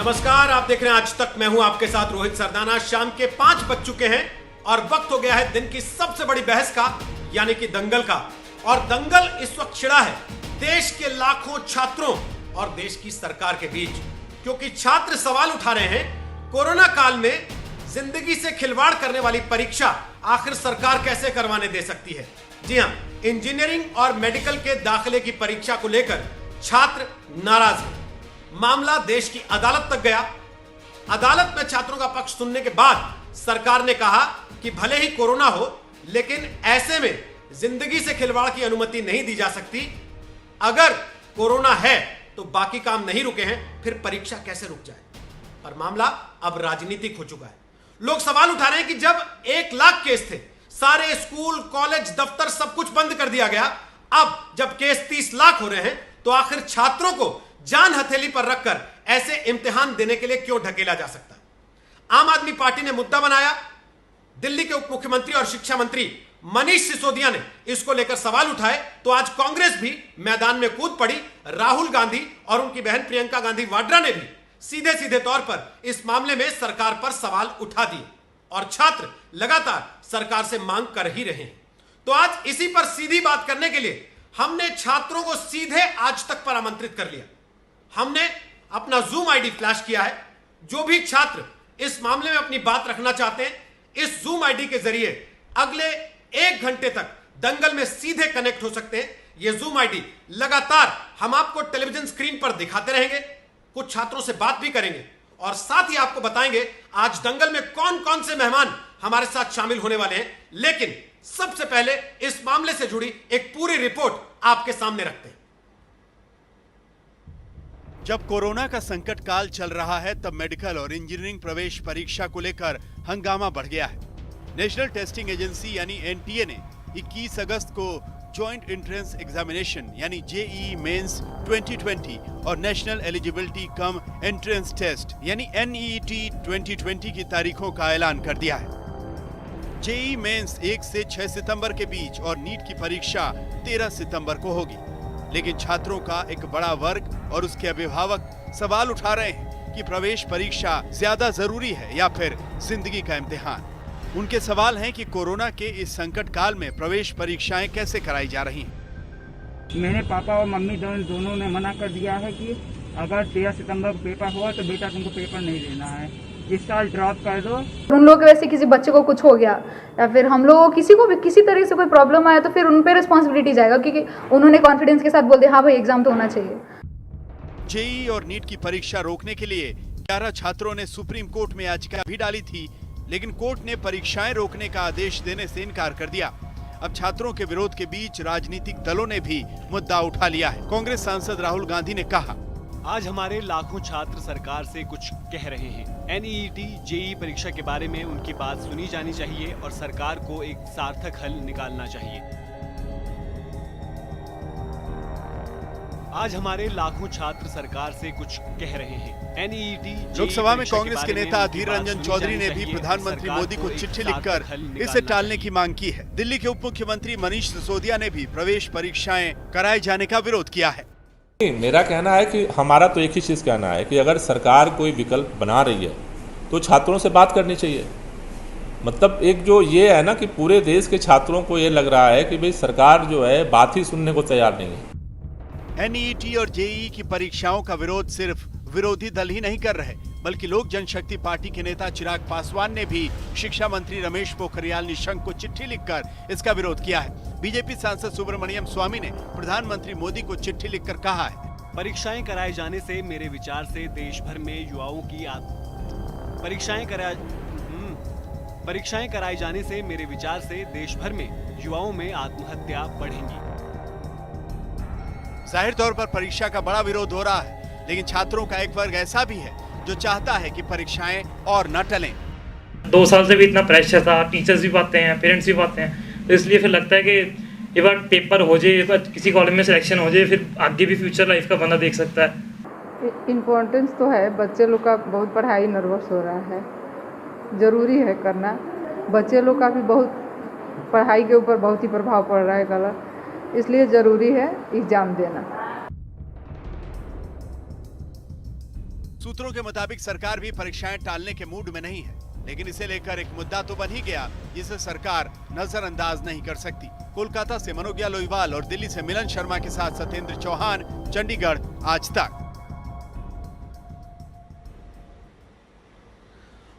नमस्कार, आप देख रहे हैं आज तक। मैं हूं आपके साथ रोहित सरदाना। शाम के 5 बज चुके हैं और वक्त हो गया है दिन की सबसे बड़ी बहस का, यानी कि दंगल का। और दंगल इस वक्त छिड़ा है देश के लाखों छात्रों और देश की सरकार के बीच, क्योंकि छात्र सवाल उठा रहे हैं कोरोना काल में जिंदगी से खिलवाड़ करने वाली परीक्षा आखिर सरकार कैसे करवाने दे सकती है। जी हां, इंजीनियरिंग और मेडिकल के दाखिले की परीक्षा को लेकर छात्र नाराज हैं। मामला देश की अदालत तक गया। अदालत में छात्रों का पक्ष सुनने के बाद सरकार ने कहा कि भले ही कोरोना हो, लेकिन ऐसे में जिंदगी से खिलवाड़ की अनुमति नहीं दी जा सकती। अगर कोरोना है तो बाकी काम नहीं रुके हैं, फिर परीक्षा कैसे रुक जाए। पर मामला अब राजनीतिक हो चुका है। लोग सवाल उठा रहे हैं कि जब 1 लाख केस थे, सारे स्कूल, कॉलेज, दफ्तर सब कुछ बंद कर दिया गया, अब जब केस 30 लाख हो रहे हैं तो आखिर छात्रों को जान हथेली पर रखकर ऐसे इम्तिहान देने के लिए क्यों ढकेला जा सकता है। आम आदमी पार्टी ने मुद्दा बनाया। दिल्ली के उप मुख्यमंत्री और शिक्षा मंत्री मनीष सिसोदिया ने इसको लेकर सवाल उठाए तो आज कांग्रेस भी मैदान में कूद पड़ी। राहुल गांधी और उनकी बहन प्रियंका गांधी वाड्रा ने भी सीधे सीधे तौर पर इस मामले में सरकार पर सवाल उठा दिए और छात्र लगातार सरकार से मांग कर ही रहे हैं। तो आज इसी पर सीधी बात करने के लिए हमने छात्रों को सीधे आज तक पर आमंत्रित कर लिया। हमने अपना जूम आईडी फ्लैश किया है। जो भी छात्र इस मामले में अपनी बात रखना चाहते हैं, इस जूम आईडी के जरिए अगले 1 घंटे तक दंगल में सीधे कनेक्ट हो सकते हैं। यह जूम आईडी लगातार हम आपको टेलीविजन स्क्रीन पर दिखाते रहेंगे, कुछ छात्रों से बात भी करेंगे और साथ ही आपको बताएंगे आज दंगल में कौन कौन से मेहमान हमारे साथ शामिल होने वाले हैं। लेकिन सबसे पहले इस मामले से जुड़ी एक पूरी रिपोर्ट आपके सामने रखते हैं। जब कोरोना का संकट काल चल रहा है, तब मेडिकल और इंजीनियरिंग प्रवेश परीक्षा को लेकर हंगामा बढ़ गया है। नेशनल टेस्टिंग एजेंसी यानी एनटीए ने 21 अगस्त को जॉइंट एंट्रेंस एग्जामिनेशन यानी जेईई मेंस 2020 और national eligibility cum entrance test यानी एनईईटी 2020 की तारीखों का ऐलान कर दिया है। जेईई मेंस 1 से 6 सितंबर के बीच और नीट की परीक्षा 13 सितंबर को होगी। लेकिन छात्रों का एक बड़ा वर्ग और उसके अभिभावक सवाल उठा रहे हैं कि प्रवेश परीक्षा ज्यादा जरूरी है या फिर जिंदगी का इम्तिहान। उनके सवाल हैं कि कोरोना के इस संकट काल में प्रवेश परीक्षाएं कैसे कराई जा रही हैं। मेरे पापा और मम्मी दोनों ने मना कर दिया है कि अगर 13 सितंबर को पेपर हुआ तो बेटा तुमको पेपर नहीं देना है, इस साल ड्रॉप कर दो। उन लोगों के वैसे किसी बच्चे को कुछ हो गया या फिर हम लोगों को किसी को भी किसी तरह से कोई प्रॉब्लम आया तो फिर उन पे रिस्पॉन्सिबिलिटी जाएगा, क्योंकि उन्होंने कॉन्फिडेंस के साथ बोल दिया हाँ भाई एग्जाम तो होना चाहिए। जेईई और नीट की परीक्षा रोकने के लिए 11 छात्रों ने सुप्रीम कोर्ट में याचिका भी डाली थी, लेकिन कोर्ट ने परीक्षाएं रोकने का आदेश देने से इनकार कर दिया। अब छात्रों के विरोध के बीच राजनीतिक दलों ने भी मुद्दा उठा लिया है। कांग्रेस सांसद राहुल गांधी ने कहा, आज हमारे लाखों छात्र सरकार से कुछ कह रहे हैं। एनईईटी जेईई परीक्षा के बारे में उनकी बात सुनी जानी चाहिए और सरकार को एक सार्थक हल निकालना चाहिए। आज हमारे लाखों छात्र सरकार से कुछ कह रहे हैं। एनईईटी लोकसभा में कांग्रेस के नेता अधीर रंजन चौधरी ने भी प्रधानमंत्री मोदी को चिट्ठी लिखकर इसे टालने की मांग की है। दिल्ली के उप मुख्यमंत्री मनीष सिसोदिया ने भी प्रवेश परीक्षाएं कराए जाने का विरोध किया है। मेरा कहना है कि हमारा तो एक ही चीज़ कहना है कि अगर सरकार कोई विकल्प बना रही है तो छात्रों से बात करनी चाहिए। मतलब एक जो ये है ना कि पूरे देश के छात्रों को ये लग रहा है कि भाई सरकार जो है बात ही सुनने को तैयार नहीं है। एनईईटी और जेईई की परीक्षाओं का विरोध सिर्फ विरोधी दल ही नहीं कर रहे, बल्कि लोक जनशक्ति पार्टी के नेता चिराग पासवान ने भी शिक्षा मंत्री रमेश पोखरियाल निशंक को चिट्ठी लिखकर इसका विरोध किया है। बीजेपी सांसद सुब्रमण्यम स्वामी ने प्रधानमंत्री मोदी को चिट्ठी लिखकर कहा है, परीक्षाएं कराए जाने से मेरे विचार से देश भर में युवाओं की परीक्षाएं कराए जाने से मेरे विचार से देश भर में युवाओं में आत्महत्या बढ़ेंगी। जाहिर तौर पर परीक्षा का बड़ा विरोध हो रहा है, लेकिन छात्रों का एक वर्ग ऐसा भी है जो चाहता है कि परीक्षाएं और न टलें। 2 साल से भी इतना प्रेशर था, टीचर्स भी पाते हैं, पेरेंट्स भी पाते हैं, तो इसलिए फिर लगता है कि एक बार पेपर हो जाए, एक बार किसी कॉलेज में सिलेक्शन हो जाए, फिर आगे भी फ्यूचर लाइफ का बंदा देख सकता है। इम्पोर्टेंस तो है, बच्चे लोग का बहुत पढ़ाई नर्वस हो रहा है, ज़रूरी है करना। बच्चे लोग का भी बहुत पढ़ाई के ऊपर बहुत ही प्रभाव पड़ रहा है गलत, इसलिए ज़रूरी है एग्ज़ाम देना। सूत्रों के मुताबिक सरकार भी परीक्षाएं टालने के मूड में नहीं है, लेकिन इसे लेकर एक मुद्दा तो बन ही गया जिसे सरकार नजरअंदाज नहीं कर सकती। कोलकाता से मनोज्ञा लोईवाल और दिल्ली से मिलन शर्मा के साथ सत्येंद्र चौहान, चंडीगढ़, आज तक।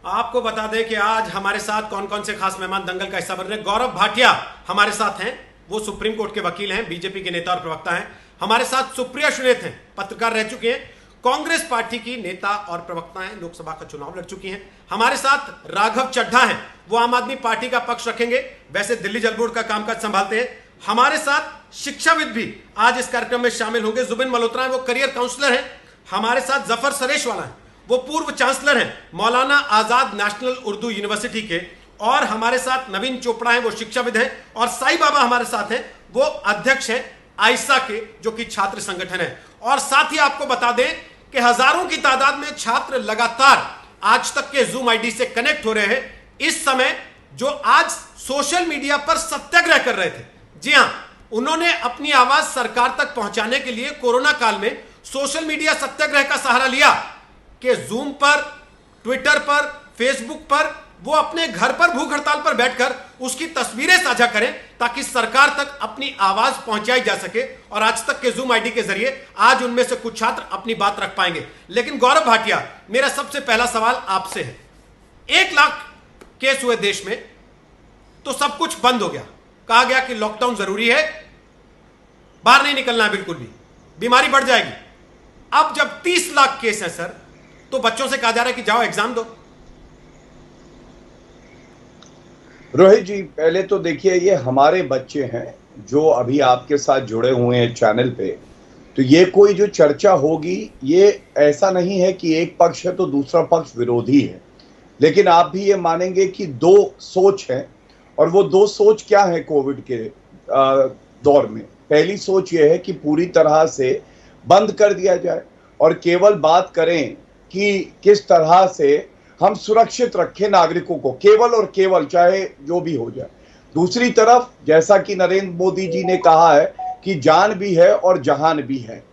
आपको बता दें कि आज हमारे साथ कौन कौन से खास मेहमान दंगल का हिस्सा बन रहे हैं। गौरव भाटिया हमारे साथ हैं, वो सुप्रीम कोर्ट के वकील हैं, बीजेपी के नेता और प्रवक्ता हैं। हमारे साथ सुप्रिया सुनेत हैं, पत्रकार रह चुके हैं, कांग्रेस पार्टी की नेता और प्रवक्ता हैं, लोकसभा का चुनाव लड़ चुकी हैं। हमारे साथ राघव चड्ढा हैं, वो आम आदमी पार्टी का पक्ष रखेंगे, वैसे दिल्ली जल बोर्ड का कामकाज संभालते हैं। हमारे साथ शिक्षाविद भी आज इस कार्यक्रम में शामिल होंगे। जुबिन मल्होत्रा हैं, वो करियर काउंसलर हैं। हमारे साथ जफर सरेशवाला हैं, वो पूर्व चांसलर हैं मौलाना आजाद नेशनल उर्दू यूनिवर्सिटी के। और हमारे साथ नवीन चोपड़ा हैं, वो शिक्षाविद हैं। और साई बाबा हमारे साथ हैं, वो अध्यक्ष हैं आइसा के, जो कि छात्र संगठन है। और साथ ही आपको बता दें कि हजारों की तादाद में छात्र लगातार आज तक के जूम आईडी से कनेक्ट हो रहे हैं इस समय, जो आज सोशल मीडिया पर सत्याग्रह कर रहे थे। जी हां, उन्होंने अपनी आवाज सरकार तक पहुंचाने के लिए कोरोना काल में सोशल मीडिया सत्याग्रह का सहारा लिया कि जूम पर, ट्विटर पर, फेसबुक पर वो अपने घर पर भूख हड़ताल पर बैठकर उसकी तस्वीरें साझा करें ताकि सरकार तक अपनी आवाज पहुंचाई जा सके। और आज तक के जूम आईडी के जरिए आज उनमें से कुछ छात्र अपनी बात रख पाएंगे। लेकिन गौरव भाटिया, मेरा सबसे पहला सवाल आपसे है। 1 लाख केस हुए देश में तो सब कुछ बंद हो गया, कहा गया कि लॉकडाउन जरूरी है, बाहर नहीं निकलना है बिल्कुल भी, बीमारी बढ़ जाएगी। अब जब 30 लाख केस हैं सर, तो बच्चों से कहा जा रहा है कि जाओ एग्जाम दो। रोहित जी, पहले तो देखिए, ये हमारे बच्चे हैं जो अभी आपके साथ जुड़े हुए हैं चैनल पे, तो ये कोई जो चर्चा होगी, ये ऐसा नहीं है कि एक पक्ष है तो दूसरा पक्ष विरोधी है। लेकिन आप भी ये मानेंगे कि 2 सोच है, और वो 2 सोच क्या है कोविड के दौर में। पहली सोच ये है कि पूरी तरह से बंद कर दिया जाए और केवल बात करें कि किस तरह से हम सुरक्षित रखें नागरिकों को, केवल और केवल, चाहे जो भी हो जाए। दूसरी तरफ, जैसा कि नरेंद्र मोदी जी ने कहा है कि जान भी है और जहान भी है,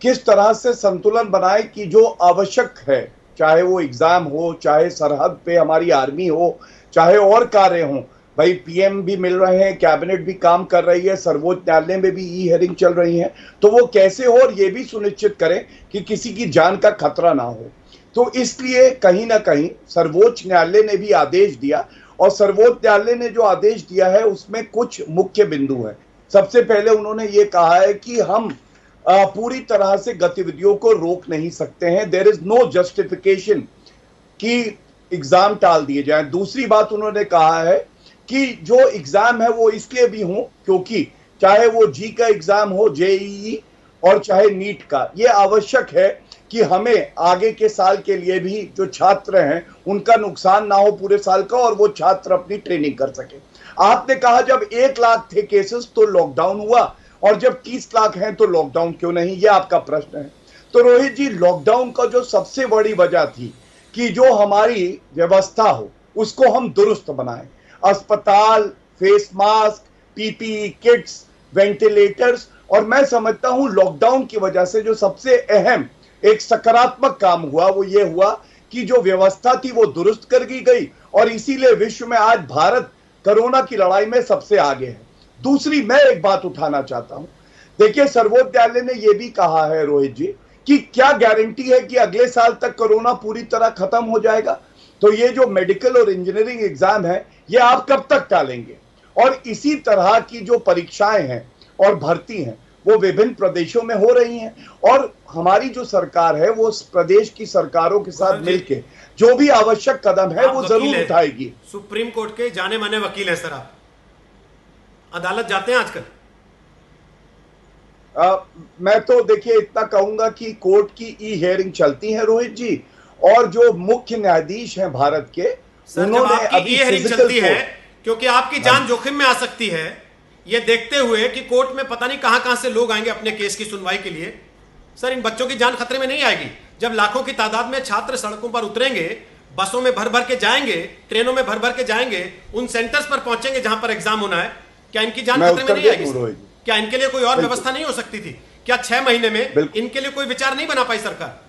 किस तरह से संतुलन बनाए कि जो आवश्यक है, चाहे वो एग्जाम हो, चाहे सरहद पे हमारी आर्मी हो, चाहे और कार्य हो। भाई पीएम भी मिल रहे हैं, कैबिनेट भी काम कर रही है, सर्वोच्च न्यायालय में भी ई हियरिंग चल रही है, तो वो कैसे हो और ये भी सुनिश्चित करें कि किसी की जान का खतरा ना हो। तो इसलिए कहीं ना कहीं सर्वोच्च न्यायालय ने भी आदेश दिया, और सर्वोच्च न्यायालय ने जो आदेश दिया है उसमें कुछ मुख्य बिंदु है। सबसे पहले उन्होंने ये कहा है कि हम पूरी तरह से गतिविधियों को रोक नहीं सकते हैं, देयर इज नो जस्टिफिकेशन कि एग्जाम टाल दिए जाएं। दूसरी बात उन्होंने कहा है कि जो एग्जाम है वो इसलिए भी हो क्योंकि चाहे वो जी का एग्जाम हो, जेईई, और चाहे नीट का, ये आवश्यक है कि हमें आगे के साल के लिए भी जो छात्र हैं उनका नुकसान ना हो पूरे साल का, और वो छात्र अपनी ट्रेनिंग कर सके। आपने कहा जब 1 लाख थे केसेस तो लॉकडाउन हुआ, और जब 30 लाख हैं तो लॉकडाउन क्यों नहीं, ये आपका प्रश्न है। तो रोहित जी, लॉकडाउन का जो सबसे बड़ी वजह थी कि जो हमारी व्यवस्था हो उसको हम दुरुस्त बनाएं। अस्पताल, face mask, PPE kits, ventilators, और मैं समझता हूं लॉकडाउन की वजह से जो सबसे अहम एक सकारात्मक काम हुआ वो ये हुआ कि जो व्यवस्था थी वो दुरुस्त कर दी गई, और इसीलिए विश्व में आज भारत कोरोना की लड़ाई में सबसे आगे है। दूसरी मैं एक बात उठाना चाहता हूं, देखिए सर्वोच्च न्यायालय ने यह भी कहा है रोहित जी कि क्या गारंटी है कि अगले साल तक कोरोना पूरी तरह खत्म हो जाएगा। तो ये जो मेडिकल और इंजीनियरिंग एग्जाम है ये आप कब तक टालेंगे। और इसी तरह की जो परीक्षाएं हैं और भर्ती हैं वो विभिन्न प्रदेशों में हो रही हैं, और हमारी जो सरकार है वो प्रदेश की सरकारों के साथ मिलकर जो भी आवश्यक कदम है वो जरूर उठाएगी। सुप्रीम कोर्ट के जाने माने वकील हैं सर, आप अदालत जाते हैं आजकल? मैं तो देखिए इतना कहूंगा कि कोर्ट की ई हियरिंग चलती है रोहित जी, और जो मुख्य न्यायाधीश हैं भारत के, उन्होंने अभी हियरिंग चलती है क्योंकि आपकी जान जोखिम में आ सकती है, ये देखते हुए कि कोर्ट में पता नहीं कहां से लोग आएंगे अपने केस की सुनवाई के लिए। सर, इन बच्चों की जान खतरे में नहीं आएगी जब लाखों की तादाद में छात्र सड़कों पर उतरेंगे, बसों में भर भर के जाएंगे, ट्रेनों में भर भर के जाएंगे, उन सेंटर्स पर पहुंचेंगे जहां पर एग्जाम होना है। क्या इनकी जान खतरे में नहीं आएगी? क्या इनके लिए कोई और व्यवस्था नहीं हो सकती थी? क्या 6 महीने में इनके लिए कोई विचार नहीं बना पाई सरकार?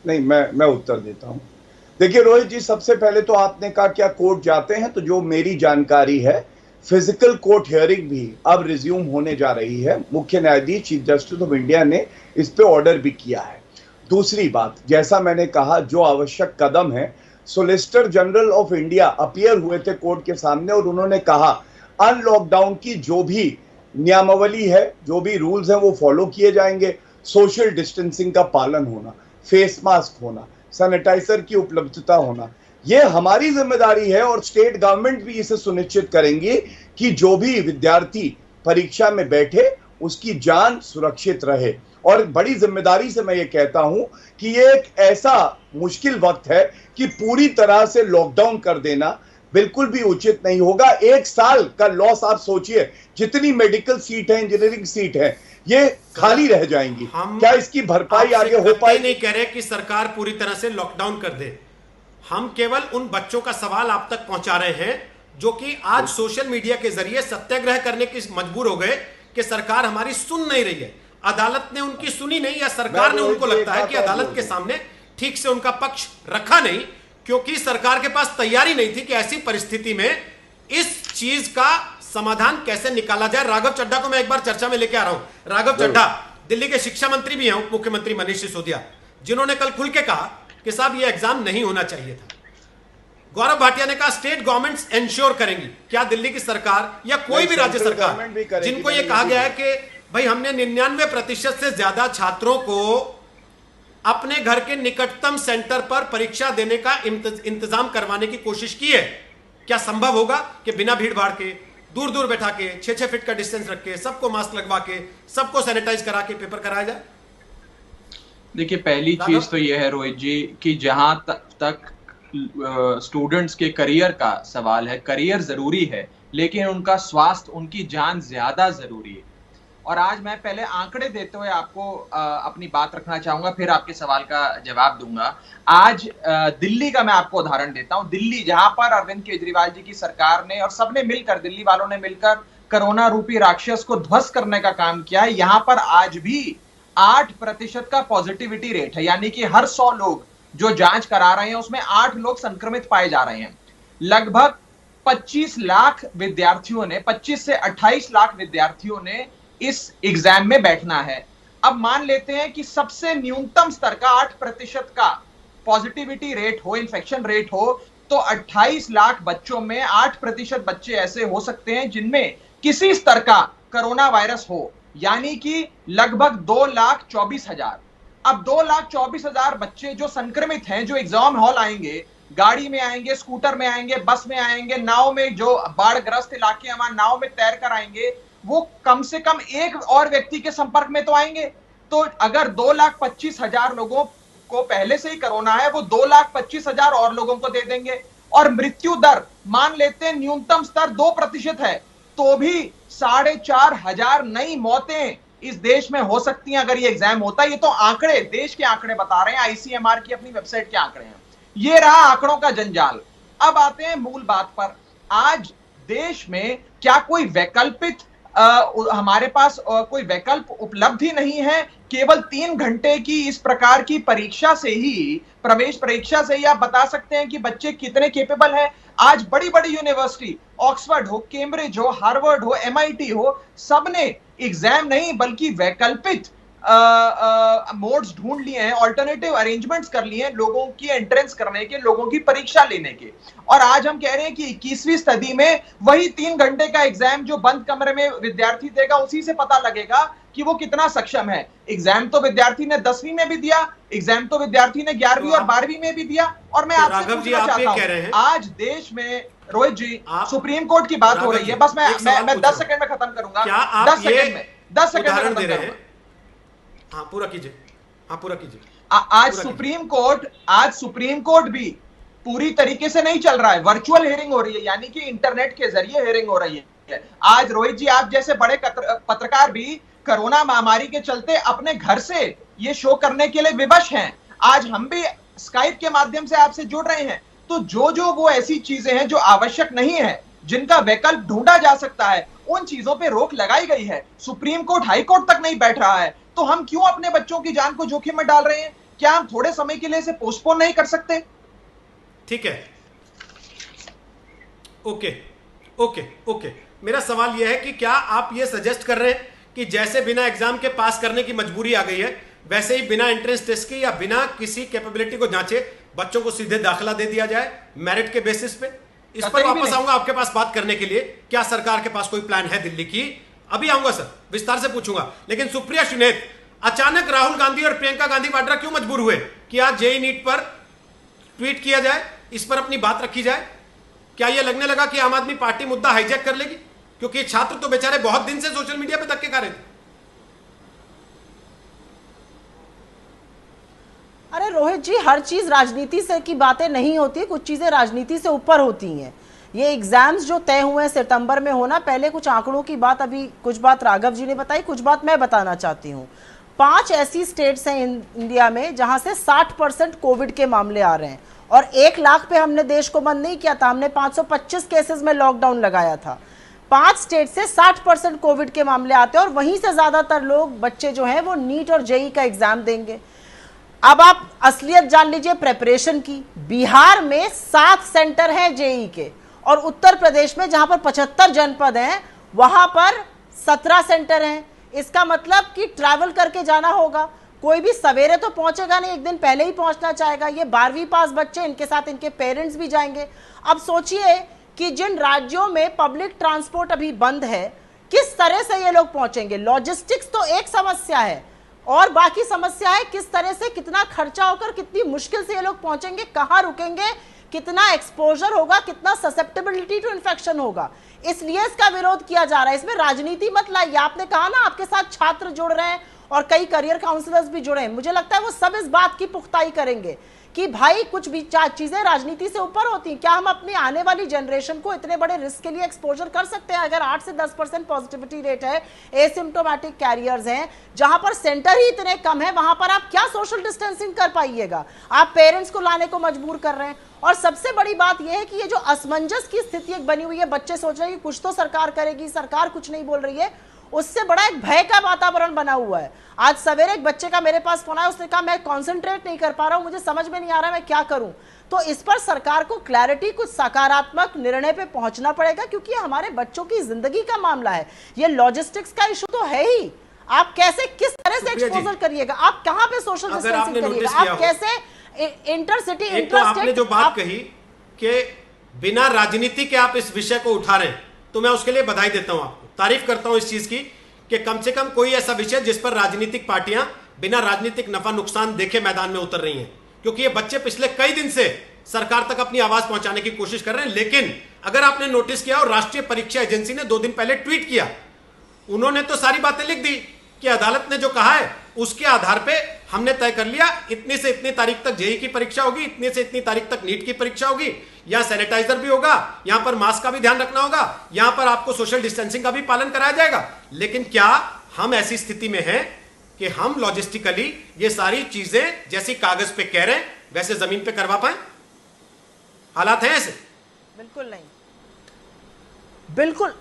नहीं, मैं उत्तर देता हूं। देखिए रोहित जी, सबसे पहले तो आपने कहा क्या कोर्ट जाते हैं, तो जो मेरी जानकारी है फिजिकल कोर्ट हियरिंग भी अब रिज्यूम होने जा रही है। मुख्य न्यायाधीश चीफ जस्टिस ऑफ इंडिया ने इस पे ऑर्डर भी किया है। दूसरी बात, जैसा मैंने कहा, जो आवश्यक कदम है, solicitor general of India appear हुए थे कोर्ट के सामने और उन्होंने कहा अनलॉकडाउन की जो भी नियमावली है, जो भी रूल्स हैं, वो फॉलो किए जाएंगे। सोशल डिस्टेंसिंग का पालन होना, फेस मास्क होना, सैनिटाइजर की उपलब्धता होना, ये हमारी जिम्मेदारी है और स्टेट गवर्नमेंट भी इसे सुनिश्चित करेंगी कि जो भी विद्यार्थी परीक्षा में बैठे उसकी जान सुरक्षित रहे। और बड़ी जिम्मेदारी से मैं ये कहता हूं कि ये एक ऐसा मुश्किल वक्त है कि पूरी तरह से लॉकडाउन कर देना बिल्कुल भी उचित नहीं होगा। 1 साल का लॉस आप सोचिए, जितनी मेडिकल सीट है, इंजीनियरिंग सीट है, ये खाली रह जाएंगी। क्या इसकी भरपाई आगे हो पाएगी? नहीं कह रहे कि सरकार पूरी तरह से लॉकडाउन कर दे, हम केवल उन बच्चों का सवाल आप तक पहुंचा रहे हैं जो कि आज सोशल मीडिया के जरिए सत्याग्रह करने की मजबूर हो गए कि सरकार हमारी सुन नहीं रही है, अदालत ने उनकी सुनी नहीं, या सरकार ने, उनको लगता है कि अदालत के सामने ठीक से उनका पक्ष रखा नहीं, क्योंकि सरकार के पास तैयारी नहीं थी कि ऐसी परिस्थिति में इस चीज का समाधान कैसे निकाला जाए। राघव चड्ढा को मैं एक बार चर्चा में लेके आ रहा हूं। राघव चड्ढा दिल्ली के शिक्षा मंत्री भी हैं, उप मुख्यमंत्री मनीष सिसोदिया, जिन्होंने कल खुल के कहा कि साहब ये एग्जाम नहीं होना चाहिए था। गौरव भाटिया ने कहा स्टेट गवर्नमेंट्स इंश्योर करेंगी। क्या दिल्ली की सरकार या कोई भी राज्य सरकार, जिनको ये कहा गया है कि भाई हमने 99% से ज्यादा छात्रों को अपने घर के निकटतम सेंटर पर परीक्षा देने का इंतजाम करवाने की कोशिश की है, क्या संभव होगा कि बिना भीड़ भाड़ के, दूर दूर बैठा के, 6-6 फीट का डिस्टेंस रख के, सबको मास्क लगवा के, सबको सैनिटाइज करा के पेपर कराया जाए? देखिए, पहली चीज तो यह है रोहित जी कि जहां तक स्टूडेंट्स के करियर का सवाल है, करियर जरूरी है, लेकिन उनका स्वास्थ्य, उनकी जान ज्यादा जरूरी है। और आज मैं पहले आंकड़े देते हुए आपको अपनी बात रखना चाहूंगा, फिर आपके सवाल का जवाब दूंगा। आज दिल्ली का मैं आपको उदाहरण देता हूं। दिल्ली, जहां पर अरविंद केजरीवाल जी की सरकार ने और सबने मिलकर, दिल्ली वालों ने मिलकर कोरोना रूपी राक्षस को ध्वस्त करने का काम किया है, यहां पर आज भी 8% का पॉजिटिविटी रेट है, यानी कि हर 100 लोग जो जांच करा रहे हैं उसमें 8 लोग संक्रमित पाए जा रहे हैं। लगभग 25 लाख विद्यार्थियों ने, 25 से 28 लाख विद्यार्थियों ने इस एग्जाम में बैठना है। अब मान लेते हैं कि सबसे न्यूनतम स्तर का 8% का पॉजिटिविटी रेट हो, इन्फेक्शन रेट हो, तो 28 लाख बच्चों में 8% बच्चे ऐसे हो सकते हैं जिनमें किसी स्तर का कोरोना वायरस हो, यानी कि लगभग 2,24,000। अब 2,24,000 बच्चे जो संक्रमित हैं, जो एग्जाम हॉल आएंगे, गाड़ी में आएंगे, स्कूटर में आएंगे, बस में आएंगे, नाव में, जो बाढ़ग्रस्त इलाके हमारे नाव में तैर कर आएंगे, वो कम से कम एक और व्यक्ति के संपर्क में तो आएंगे। तो अगर 2,25,000 लोगों को पहले से ही कोरोना है, वो 2,25,000 और लोगों को दे देंगे। और मृत्यु दर मान लेते हैं न्यूनतम स्तर 2% है, तो भी 4,500 नई मौतें इस देश में हो सकती हैं अगर ये एग्जाम होता है। ये तो आंकड़े, देश के आंकड़े बता रहे हैं, आईसीएमआर की अपनी वेबसाइट के आंकड़े हैं। ये रहा आंकड़ों का जंजाल। अब आते हैं मूल बात पर। आज देश में क्या कोई वैकल्पिक हमारे पास कोई वैकल्प उपलब्ध ही नहीं है? केवल 3 घंटे की इस प्रकार की परीक्षा से ही, प्रवेश परीक्षा से ही आप बता सकते हैं कि बच्चे कितने केपेबल हैं। आज बड़ी बड़ी यूनिवर्सिटी, ऑक्सफोर्ड हो, कैम्ब्रिज हो, हार्वर्ड हो, MIT हो, सबने एग्जाम नहीं बल्कि वैकल्पिक मोड्स ढूंढ लिए हैं, ऑल्टरनेटिव अरेंजमेंट्स कर लिए हैं लोगों की एंट्रेंस करने के, लोगों की परीक्षा लेने के। और आज हम कह रहे हैं कि 21वीं सदी में वही 3 घंटे का एग्जाम जो बंद कमरे में विद्यार्थी देगा, उसी से पता लगेगा कि वो कितना सक्षम है। एग्जाम तो विद्यार्थी ने 10वीं में भी दिया, एग्जाम तो विद्यार्थी ने 11वीं और 12वीं में भी दिया। और मैं आपसे पूछना चाहता हूं, आज देश में रोहित जी सुप्रीम कोर्ट की बात हो रही है, बस मैं 10 सेकंड में खत्म करूंगा, 10 सेकंड में खत्म करूंगा। हाँ, पूरा कीजिए। आज सुप्रीम कोर्ट भी पूरी तरीके से नहीं चल रहा है, वर्चुअल हियरिंग हो रही है, यानी कि इंटरनेट के जरिए हियरिंग हो रही है। आज रोहित जी, आप जैसे बड़े पत्रकार भी कोरोना महामारी के चलते अपने घर से ये शो करने के लिए विवश हैं। आज हम भी स्काइप के माध्यम से आपसे जुड़ रहे हैं। तो जो वो ऐसी चीजें हैं जो आवश्यक नहीं है, जिनका विकल्प ढूंढा जा सकता है, उन चीजों पे रोक लगाई गई है। सुप्रीम कोर्ट, हाई कोर्ट तक नहीं बैठ रहा है, तो हम क्यों अपने बच्चों की जान को जोखिम में डाल रहे हैं? क्या हम थोड़े समय के लिए इसे पोस्टपोन नहीं कर सकते? ठीक है, ओके ओके ओके। मेरा सवाल यह है कि क्या आप ये सजेस्ट कर रहे हैं कि जैसे बिना एग्जाम के पास करने की मजबूरी आ गई है, वैसे ही बिना एंट्रेंस टेस्ट के या बिना किसी कैपेबिलिटी को जांचे बच्चों को सीधे दाखिला दे दिया जाए मेरिट के बेसिस पे? इस पर वापस आऊंगा आपके पास बात करने के लिए। क्या सरकार के पास कोई प्लान है दिल्ली की? अभी आऊंगा सर, विस्तार से पूछूंगा। लेकिन सुप्रिया सुनेत, अचानक राहुल गांधी और प्रियंका गांधी वाड्रा क्यों मजबूर हुए कि आज जेईई नीट पर ट्वीट किया जाए, इस पर अपनी बात रखी जाए? क्या यह लगने लगा कि आम आदमी पार्टी मुद्दा हाईजैक कर लेगी? क्योंकि छात्र तो बेचारे बहुत दिन से सोशल मीडिया पे धक्के खा रहे थे। अरे रोहित जी, हर चीज राजनीति से की बातें नहीं होती, कुछ चीजें राजनीति से ऊपर होती हैं। ये एग्जाम्स जो तय हुए हैं सितंबर में होना, पहले कुछ आंकड़ों की बात, अभी कुछ बात राघव जी ने बताई, कुछ बात मैं बताना चाहती हूँ। 5 ऐसी स्टेट्स हैं इंडिया में जहां से 60% कोविड के मामले आ रहे हैं, और 1 लाख पे हमने देश को बंद नहीं किया था, हमने 525 केसेस में लॉकडाउन लगाया था। 5 स्टेट से 60% कोविड के मामले आते हैं, और वहीं से ज्यादातर लोग, बच्चे जो हैं वो नीट और जेईई का एग्जाम देंगे। अब आप असलियत जान लीजिए प्रेपरेशन की। बिहार में 7 सेंटर हैं जेईई के, और उत्तर प्रदेश में जहां पर 75 जनपद हैं वहां पर 17 सेंटर हैं। इसका मतलब कि ट्रैवल करके जाना होगा, कोई भी सवेरे तो पहुंचेगा नहीं, एक दिन पहले ही पहुंचना चाहेगा। ये 12वीं पास बच्चे, इनके साथ इनके पेरेंट्स भी जाएंगे। अब सोचिए कि जिन राज्यों में पब्लिक ट्रांसपोर्ट अभी बंद है, किस तरह से ये लोग पहुंचेंगे? लॉजिस्टिक्स तो एक समस्या है, और बाकी समस्या है किस तरह से, कितना खर्चा होकर, कितनी मुश्किल से ये लोग पहुंचेंगे, कहां रुकेंगे, कितना एक्सपोजर होगा, कितना ससेप्टेबिलिटी टू इन्फेक्शन होगा। इसलिए इसका विरोध किया जा रहा है। इसमें राजनीति मत लाइए। आपने कहा ना आपके साथ छात्र जुड़ रहे हैं और कई करियर काउंसलर्स भी जुड़े हैं, मुझे लगता है वो सब इस बात की पुख्ताई करेंगे कि भाई कुछ भी चीजें राजनीति से ऊपर होती हैं। क्या हम अपनी आने वाली जनरेशन को इतने बड़े रिस्क के लिए एक्सपोजर कर सकते हैं? अगर 8 से 10% पॉजिटिविटी रेट है, एसिम्प्टोमेटिक कैरियर्स हैं, जहां पर सेंटर ही इतने कम है, वहां पर आप क्या सोशल डिस्टेंसिंग कर पाइएगा? आप पेरेंट्स को लाने को मजबूर कर रहे हैं। और सबसे बड़ी बात यह है कि ये जो असमंजस की स्थिति एक बनी हुई है, बच्चे सोच रहे हैं कि कुछ तो सरकार करेगी, सरकार कुछ नहीं बोल रही है, उससे बड़ा एक भय का वातावरण बना हुआ है। आज सवेरे एक बच्चे का मेरे पास फोन आया, उसने कहा मैं कंसंट्रेट नहीं कर पा रहा हूं, मुझे समझ में नहीं आ रहा मैं क्या करूं। तो इस पर सरकार को क्लैरिटी, कुछ सकारात्मक निर्णय पे पहुंचना पड़ेगा, क्योंकि ये हमारे बच्चों की जिंदगी का मामला है। ये लॉजिस्टिक्स का इशू तो है ही। आप कैसे, किस तरह से एक्सपोजर करिएगा? आप कहां पे सोशल डिस्टेंसिंग करिएगा? आप कैसे इंटरसिटी, इंटरस्टेट? आपने जो बात कही कि बिना राजनीति के आप इस विषय को उठा रहे हैं, तो मैं उसके लिए बधाई देता हूं, आपको तारीफ करता हूं इस चीज की कि कम से कम कोई ऐसा विषय जिस पर राजनीतिक पार्टियां बिना राजनीतिक नफा नुकसान देखे मैदान में उतर रही हैं। क्योंकि ये बच्चे पिछले कई दिन से सरकार तक अपनी आवाज पहुंचाने की कोशिश कर रहे हैं। लेकिन अगर आपने नोटिस किया, और राष्ट्रीय परीक्षा एजेंसी ने 2 दिन पहले ट्वीट किया, उन्होंने तो सारी बातें लिख दी कि अदालत ने जो कहा है उसके आधार पे हमने तय कर लिया, इतनी से इतनी तारीख तक जेईई की परीक्षा होगी, इतनी से इतनी तारीख तक नीट की परीक्षा होगी, यहां सैनिटाइजर भी होगा, यहां पर मास्क का भी ध्यान रखना होगा, यहां पर आपको सोशल डिस्टेंसिंग का भी पालन कराया जाएगा। लेकिन क्या हम ऐसी स्थिति में हैं कि हम लॉजिस्टिकली ये सारी चीजें जैसी कागज पे कह रहे हैं वैसे जमीन पे करवा पाए? हालात हैं ऐसे? बिल्कुल नहीं, बिल्कुल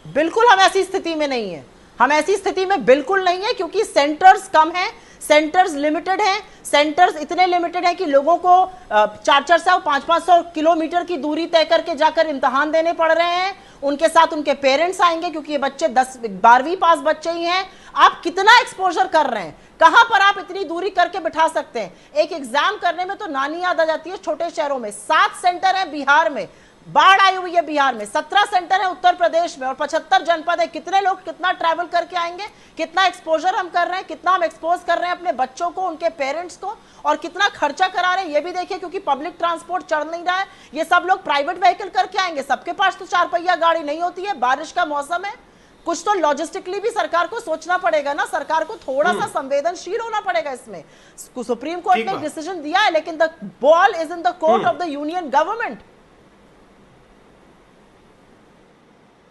बिल्कुल हम ऐसी स्थिति में नहीं है। हम ऐसी स्थिति में बिल्कुल नहीं है, क्योंकि सेंटर्स कम हैं, सेंटर्स लिमिटेड हैं। सेंटर्स इतने लिमिटेड हैं कि लोगों को 400-400, 500-500 किलोमीटर की दूरी तय करके जाकर इम्तिहान देने पड़ रहे हैं। उनके साथ उनके पेरेंट्स आएंगे, क्योंकि ये बच्चे 10-12वीं पास बच्चे ही हैं। आप कितना एक्सपोजर कर रहे हैं? कहां पर आप इतनी दूरी करके बिठा सकते हैं? एक एग्जाम करने में तो नानी याद आ जाती है। छोटे शहरों में 7 सेंटर है, बिहार में बाढ़ आई हुई है, बिहार में 17 सेंटर है, उत्तर प्रदेश में, और 75 जनपद है। कितने लोग कितना ट्रैवल करके आएंगे? कितना एक्सपोजर हम कर रहे हैं, कितना हम एक्सपोज कर रहे हैं अपने बच्चों को, उनके पेरेंट्स को, और कितना खर्चा करा रहे हैं ये भी देखिए। क्योंकि पब्लिक ट्रांसपोर्ट चल नहीं रहा है, ये सब लोग प्राइवेट व्हीकल करके आएंगे। सबके पास तो 4 पहिया गाड़ी नहीं होती है, बारिश का मौसम है। कुछ तो लॉजिस्टिकली भी सरकार को सोचना पड़ेगा ना, सरकार को थोड़ा सा संवेदनशील होना पड़ेगा इसमें। सुप्रीम कोर्ट ने डिसीजन दिया है, लेकिन the ball is in the court of the union government.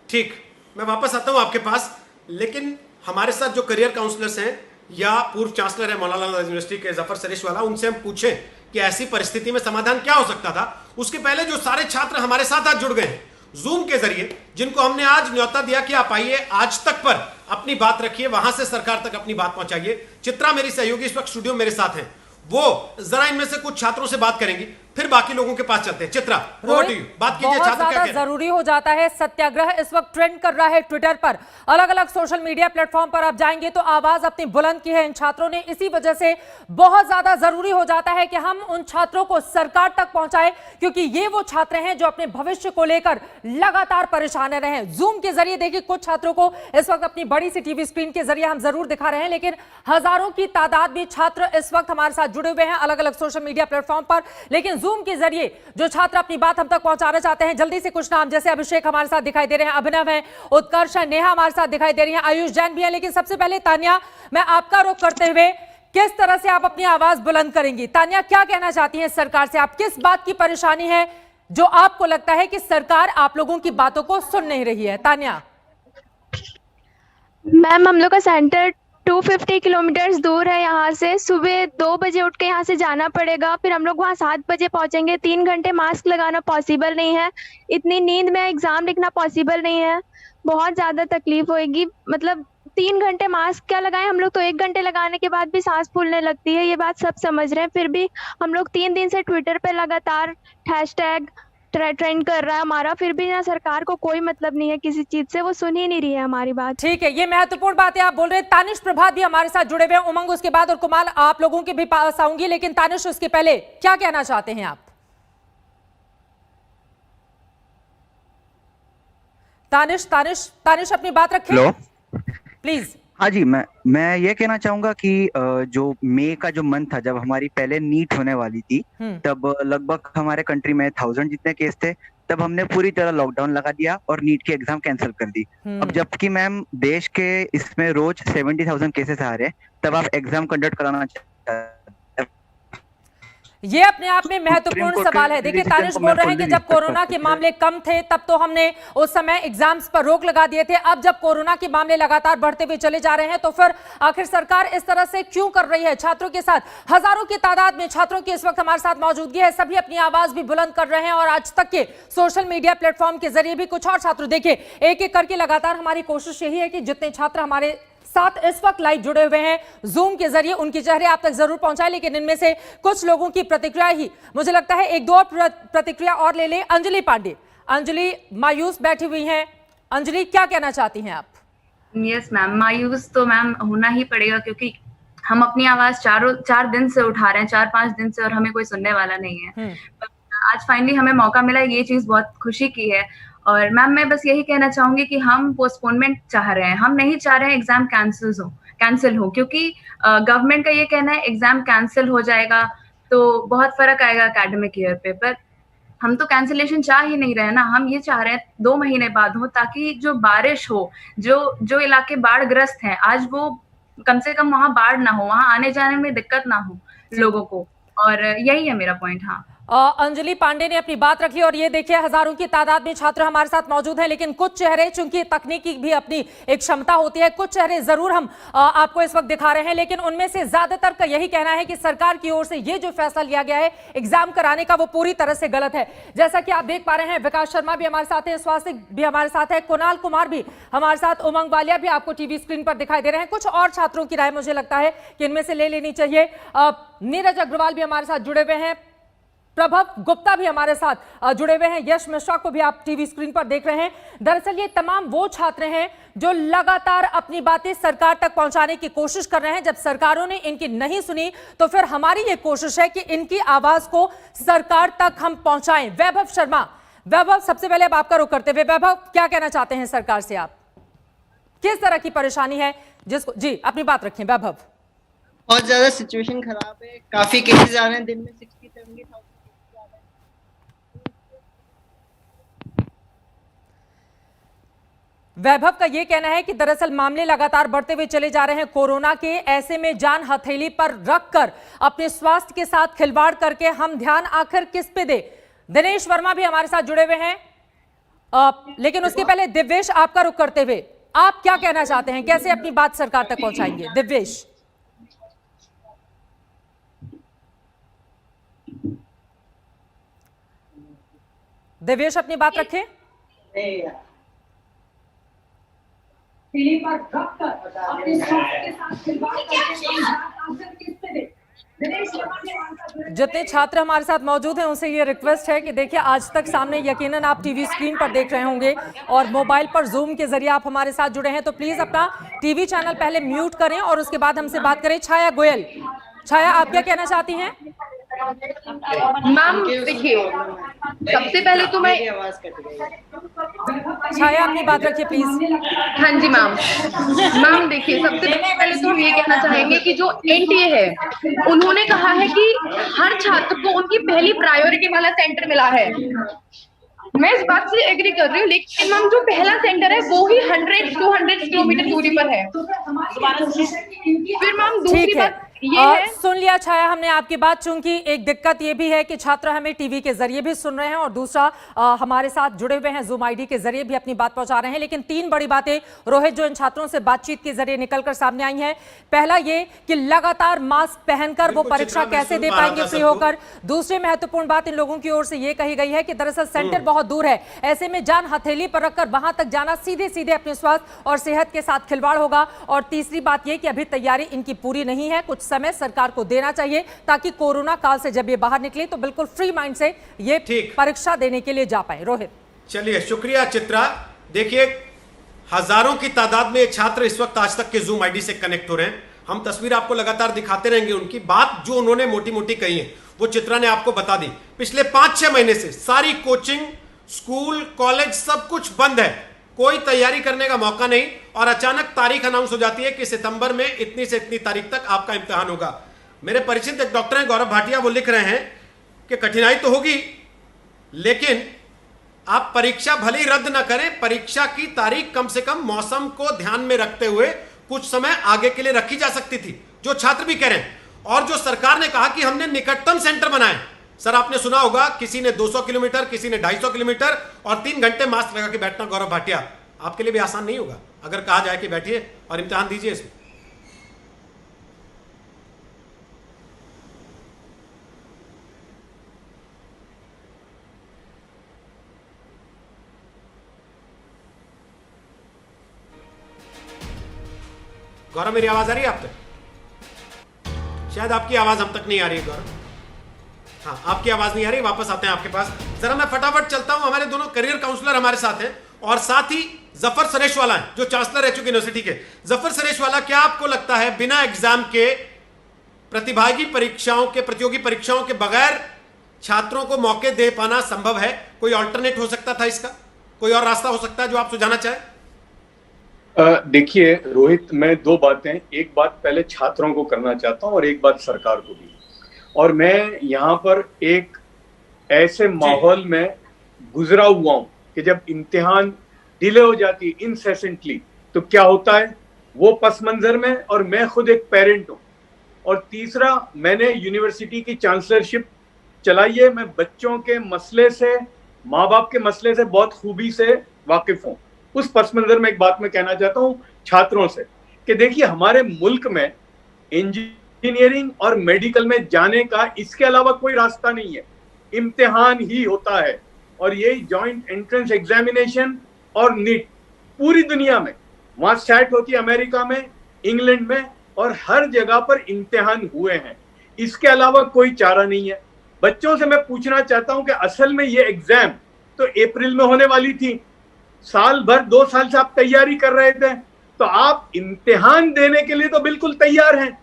ठीक, मैं वापस आता हूं आपके पास। लेकिन हमारे साथ जो करियर काउंसलर्स हैं या पूर्व चांसलर है मौलाना यूनिवर्सिटी के जफर सरेश वाला, उनसे हम पूछें कि ऐसी परिस्थिति में समाधान क्या हो सकता था। उसके पहले जो सारे छात्र हमारे साथ आज जुड़ गए हैं, जूम के जरिए, जिनको हमने आज न्योता दिया कि आप आइए आज तक पर अपनी बात रखिए, वहां से सरकार तक अपनी बात पहुंचाइए। चित्रा मेरी सहयोगी इस वक्त स्टूडियो मेरे साथ हैं, वो जरा इनमें से कुछ छात्रों से बात करेंगी, फिर बाकी लोगों के पास चलते हैं। चित्रा, बात कीजिए, छात्र क्या कह रहे हैं? जरूरी हो जाता है सत्याग्रह, इस वक्त ट्रेंड कर रहा है ट्विटर पर, अलग अलग सोशल मीडिया प्लेटफॉर्म पर आप जाएंगे तो आवाज अपनी बुलंद की है इन छात्रों ने। इसी वजह से बहुत ज्यादा जरूरी हो जाता है कि हम उन छात्रों को सरकार तक पहुंचाएं, क्योंकि ये वो छात्र हैं जो अपने भविष्य को लेकर लगातार परेशान रहे हैं। जूम के जरिए देखिए कुछ छात्रों को इस वक्त अपनी बड़ी सी टीवी स्क्रीन के जरिए हम जरूर दिखा रहे हैं, लेकिन हजारों की तादाद में छात्र इस वक्त हमारे साथ जुड़े हुए हैं अलग अलग सोशल मीडिया प्लेटफॉर्म पर। लेकिन जूम के जरिए जो छात्र अपनी बात हम तक पहुंचाना चाहते हैं, जल्दी से कुछ नाम, जैसे अभिषेक हमारे साथ दिखाई दे रहे हैं, अभिनव है, उत्कर्ष है, नेहा हमारे साथ दिखाई दे रही है, आयुष जैन भी है। लेकिन सबसे पहले तान्या, मैं आपका रुख करते हुए, किस तरह से आप अपनी आवाज बुलंद करेंगी? तान्या, क्या कहना चाहती हैं सरकार से? आप किस बात की परेशानी है जो आपको लगता है कि सरकार आप लोगों की बातों को सुन नहीं रही है? तान्या मैम, हम लोग का सेंटर 250 किलोमीटर दूर है यहाँ से। सुबह 2 बजे उठ के यहाँ से जाना पड़ेगा, फिर हम लोग वहाँ 7 बजे पहुँचेंगे। 3 घंटे मास्क लगाना पॉसिबल नहीं है, इतनी नींद में एग्जाम लिखना पॉसिबल नहीं है, बहुत ज़्यादा तकलीफ होएगी। मतलब 3 घंटे मास्क क्या लगाएं हम लोग, तो 1 घंटे लगाने के बाद भी सांस फूलने लगती है, ये बात सब समझ रहे हैं। फिर भी हम लोग 3 दिन से ट्विटर पे लगातार हैशटैग ट्रेंड कर रहा है हमारा, फिर भी ना सरकार को कोई मतलब नहीं है किसी चीज से, वो सुन ही नहीं रही है हमारी बात। ठीक है, ये महत्वपूर्ण बात है आप बोल रहे हैं। तानिश प्रभात भी हमारे साथ जुड़े हुए हैं, उमंग उसके बाद और कुमार आप लोगों के भी पास आऊंगी, लेकिन तानिश उसके पहले क्या कहना चाहते हैं आप? तानिश अपनी बात रखें प्लीज। हाँ जी, मैं ये कहना चाहूंगा कि जो मई का जो मंथ था, जब हमारी पहले नीट होने वाली थी, तब लगभग हमारे कंट्री में 1000 जितने केस थे, तब हमने पूरी तरह लॉकडाउन लगा दिया और नीट की एग्जाम कैंसिल कर दी। अब जबकि मैम देश के इसमें रोज 70,000 केसेस आ रहे हैं, तब आप एग्जाम कंडक्ट कराना चाहते। ये अपने आप में महत्वपूर्ण सवाल है। देखिए तानिश बोल रहे हैं कि जब कोरोना के मामले कम थे तब तो हमने उस समय एग्जाम्स पर रोक लगा दिए थे, अब जब कोरोना के मामले लगातार बढ़ते हुए चले जा रहे हैं तो फिर आखिर सरकार इस तरह से क्यों कर रही है छात्रों के साथ? हजारों की तादाद में छात्रों की इस वक्त हमारे साथ मौजूदगी है, सभी अपनी आवाज भी बुलंद कर रहे हैं और आज तक के सोशल मीडिया प्लेटफॉर्म के जरिए भी कुछ और छात्र, देखिए एक एक करके लगातार हमारी कोशिश यही है कि जितने छात्र हमारे साथ इस वक्त लाइव जुड़े हुए हैं जूम के जरिए उनके चेहरे आप तक जरूर पहुंचाएं, लेकिन इनमें से कुछ लोगों की प्रतिक्रिया ही मुझे लगता है एक दो प्रतिक्रिया और ले लें। अंजलि पांडे, अंजलि मायूस बैठी हुई हैं। अंजलि क्या कहना चाहती हैं आप? यस मैम, मायूस तो मैम होना ही पड़ेगा क्योंकि हम अपनी आवाज 4 दिन से उठा रहे हैं, 4-5 दिन से, और हमें कोई सुनने वाला नहीं है। आज फाइनली हमें मौका मिला, ये चीज बहुत खुशी की है। और मैम मैं बस यही कहना चाहूंगी कि हम पोस्टपोनमेंट चाह रहे हैं, हम नहीं चाह रहे हैं एग्जाम कैंसिल हो क्योंकि गवर्नमेंट का ये कहना है एग्जाम कैंसिल हो जाएगा तो बहुत फर्क आएगा एकेडमिक ईयर पे, पर हम तो कैंसिलेशन चाह ही नहीं रहे ना। हम ये चाह रहे हैं 2 महीने बाद हो ताकि जो बारिश हो, जो इलाके बाढ़ ग्रस्त हैं, आज वो कम से कम वहां बाढ़ ना हो, वहां आने जाने में दिक्कत ना हो लोगों को, और यही है मेरा पॉइंट। हाँ, अंजलि पांडे ने अपनी बात रखी और ये देखिए हजारों की तादाद में छात्र हमारे साथ मौजूद हैं, लेकिन कुछ चेहरे, चूंकि तकनीकी भी अपनी एक क्षमता होती है, कुछ चेहरे जरूर हम आपको इस वक्त दिखा रहे हैं, लेकिन उनमें से ज्यादातर का यही कहना है कि सरकार की ओर से ये जो फैसला लिया गया है एग्जाम कराने का, वो पूरी तरह से गलत है। जैसा कि आप देख पा रहे हैं विकास शर्मा भी हमारे साथ है, स्वास्थ्य भी हमारे साथ है, कुणाल कुमार भी हमारे साथ, उमंग वालिया भी आपको टीवी स्क्रीन पर दिखाई दे रहे हैं। कुछ और छात्रों की राय मुझे लगता है कि इनमें से ले लेनी चाहिए। नीरज अग्रवाल भी हमारे साथ जुड़े हुए हैं, प्रभव गुप्ता भी हमारे साथ जुड़े हुए हैं, यश मिश्रा को भी आप टीवी स्क्रीन पर देख रहे हैं। दरअसल ये तमाम वो छात्र हैं जो लगातार अपनी बातें सरकार तक पहुंचाने की कोशिश कर रहे हैं। जब सरकारों ने इनकी नहीं सुनी तो फिर हमारी ये कोशिश है कि इनकी आवाज को सरकार तक हम पहुंचाएं। वैभव शर्मा, वैभव सबसे पहले अब आपका रुख करते हुए, वैभव क्या कहना चाहते हैं सरकार से? आप किस तरह की परेशानी है जिसको, जी अपनी बात रखें वैभव। बहुत ज्यादा सिचुएशन खराब है, काफी केसेस आ रहे हैं, दिन में 60-70,000। वैभव का यह कहना है कि दरअसल मामले लगातार बढ़ते हुए चले जा रहे हैं कोरोना के, ऐसे में जान हथेली पर रखकर अपने स्वास्थ्य के साथ खिलवाड़ करके हम ध्यान आखिर किस पे दे? दिनेश वर्मा भी हमारे साथ जुड़े हुए हैं, लेकिन उसके पहले दिव्येश आपका रुख करते हुए आप क्या कहना चाहते हैं, कैसे अपनी बात सरकार तक पहुंचाएंगे? दिव्येश। दिव्येश अपनी बात रखें। जितने छात्र हमारे साथ मौजूद हैं उनसे ये रिक्वेस्ट है कि देखिए, आज तक सामने यकीनन आप टीवी स्क्रीन पर देख रहे होंगे और मोबाइल पर जूम के जरिए आप हमारे साथ जुड़े हैं, तो प्लीज अपना टीवी चैनल पहले म्यूट करें और उसके बाद हमसे बात करें। छाया गोयल, छाया आप क्या कहना चाहती हैं? मैम देखिए, सबसे पहले तो मैं छाया अपनी बात रखिए प्लीज। हाँ जी मैम देखिए, सबसे पहले तो हम ये कहना चाहेंगे कि जो एनटीए है उन्होंने कहा है कि हर छात्र को उनकी पहली प्रायोरिटी वाला सेंटर मिला है। मैं इस बात से एग्री कर रही हूँ, लेकिन मैम जो पहला सेंटर है वो ही 100-200 किलोमीटर दूरी पर है। फिर मैम दूसरी बात ये है, सुन लिया छाया हमने आपकी बात। चूंकि एक दिक्कत ये भी है कि छात्र हमें टीवी के जरिए भी सुन रहे हैं और दूसरा हमारे साथ जुड़े हुए हैं जूम आईडी के जरिए भी अपनी बात पहुंचा रहे हैं। लेकिन 3 बड़ी बातें रोहित जो इन छात्रों से बातचीत के जरिए निकलकर सामने आई हैं। पहला ये कि लगातार मास्क पहनकर वो परीक्षा कैसे दे पाएंगे फ्री होकर। दूसरी महत्वपूर्ण बात इन लोगों की ओर से ये कही गई है कि दरअसल सेंटर बहुत दूर है, ऐसे में जान हथेली पर रखकर वहां तक जाना सीधे सीधे अपने स्वास्थ्य और सेहत के साथ खिलवाड़ होगा। और तीसरी बात ये कि अभी तैयारी इनकी पूरी नहीं है, कुछ समय सरकार को देना चाहिए ताकि कोरोना काल से जब ये बाहर निकले तो बिल्कुल फ्री माइंड से ये परीक्षा देने के लिए जा पाए। रोहित, चलिए शुक्रिया चित्रा। देखिए, हजारों की तादाद में छात्र इस वक्त आज तक के जूम आईडी से कनेक्ट हो रहे हैं। हम तस्वीर आपको लगातार दिखाते रहेंगे। उनकी बात जो उन्होंने मोटी मोटी कही है वो चित्रा ने आपको बता दी। पिछले 5-6 महीने से सारी कोचिंग, स्कूल, कॉलेज सब कुछ बंद है, कोई तैयारी करने का मौका नहीं, और अचानक तारीख अनाउंस हो जाती है कि सितंबर में इतनी से इतनी तारीख तक आपका इम्तिहान होगा। मेरे परिचित एक डॉक्टर हैं, गौरव भाटिया, वो लिख रहे हैं कि कठिनाई तो होगी, लेकिन आप परीक्षा भले ही रद्द ना करें, परीक्षा की तारीख कम से कम मौसम को ध्यान में रखते हुए कुछ समय आगे के लिए रखी जा सकती थी, जो छात्र भी कह रहे हैं। और जो सरकार ने कहा कि हमने निकटतम सेंटर बनाए, सर आपने सुना होगा किसी ने 200 किलोमीटर, किसी ने 250 किलोमीटर और 3 घंटे मास्क लगा के बैठना। गौरव भाटिया, आपके लिए भी आसान नहीं होगा अगर कहा जाए कि बैठिए और इम्तिहान दीजिए इसमें। गौरव, मेरी आवाज आ रही है आप तक? शायद आपकी आवाज हम तक नहीं आ रही है गौरव। हाँ, आपकी आवाज नहीं आ रही। वापस आते हैं आपके पास। जरा मैं फटाफट चलता हूं। हमारे दोनों करियर काउंसलर हमारे साथ हैं और साथ ही जफर सरेशवाला हैं जो चांसलर रह चुके यूनिवर्सिटी के। जफर सरेशवाला, क्या आपको लगता है बिना एग्जाम के प्रतिभागी परीक्षाओं के, प्रतियोगी परीक्षाओं के बगैर छात्रों को मौके दे पाना संभव है? कोई ऑल्टरनेट हो सकता था इसका? कोई और रास्ता हो सकता है जो आप सुझाना चाहें? देखिए रोहित, मैं 2 बातें, एक बात पहले छात्रों को करना चाहता हूं और एक बात सरकार को भी। और मैं यहाँ पर एक ऐसे माहौल में गुजरा हुआ हूं कि जब इम्तिहान डिले हो जाती है इनसेसेंटली तो क्या होता है, वो पस मंजर में, और मैं खुद एक पेरेंट हूँ। और तीसरा, मैंने यूनिवर्सिटी की चांसलरशिप चलाई है। मैं बच्चों के मसले से, माँ बाप के मसले से बहुत खूबी से वाकिफ हूँ। उस पस मंजर में एक बात मैं कहना चाहता हूँ छात्रों से कि देखिए, हमारे मुल्क में इंजीनियरिंग और मेडिकल में जाने का इसके अलावा कोई रास्ता नहीं है, इम्तिहान ही होता है। और यही जॉइंट एंट्रेंस एग्जामिनेशन और नीट पूरी दुनिया में, वहां सेट होती है, अमेरिका में, इंग्लैंड में, और हर जगह पर इम्तिहान हुए हैं। इसके अलावा कोई चारा नहीं है। बच्चों से मैं पूछना चाहता हूं कि असल में ये एग्जाम तो अप्रैल में होने वाली थी, साल भर 2 साल से आप तैयारी कर रहे थे, तो आप इम्तिहान देने के लिए तो बिल्कुल तैयार हैं,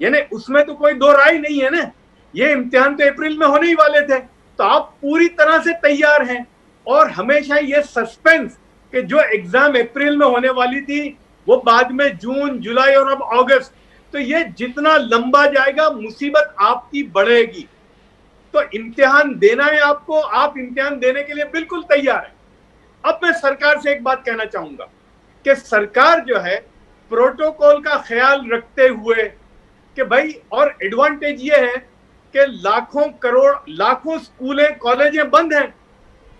यानी उसमें तो कोई 2 राय नहीं है ना। ये इम्तिहान तो अप्रैल में होने ही वाले थे, तो आप पूरी तरह से तैयार हैं। और हमेशा ये सस्पेंस कि जो एग्जाम अप्रैल में होने वाली थी वो बाद में जून, जुलाई और अब अगस्त, तो ये जितना लंबा जाएगा मुसीबत आपकी बढ़ेगी। तो इम्तिहान देना है आपको, आप इम्तिहान देने के लिए बिल्कुल तैयार है। अब मैं सरकार से एक बात कहना चाहूंगा कि सरकार जो है प्रोटोकॉल का ख्याल रखते हुए कि भाई, और एडवांटेज ये है कि लाखों स्कूलें, कॉलेजें बंद हैं,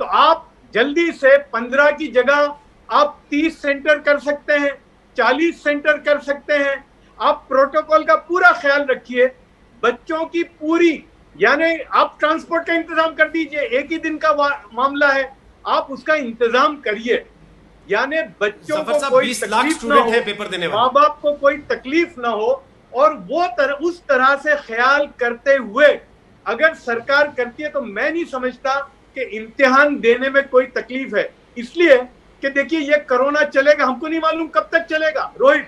तो आप जल्दी से 15 की जगह आप 30 सेंटर कर सकते हैं, 40 सेंटर कर सकते हैं। आप प्रोटोकॉल का पूरा ख्याल रखिए, बच्चों की पूरी, यानी आप ट्रांसपोर्ट का इंतजाम कर दीजिए। एक ही दिन का मामला है, आप उसका इंतजाम करिए, यानी बच्चों को कोई 20 लाख तकलीफ ना स्टूडेंट हो, है पेपर देने वाले, माँ बाप को कोई तकलीफ ना हो, और वो उस तरह से ख्याल करते हुए अगर सरकार करती है तो मैं नहीं समझता कि इम्तिहान देने में कोई तकलीफ है। इसलिए कि देखिए ये कोरोना चलेगा, हमको नहीं मालूम कब तक चलेगा रोहित,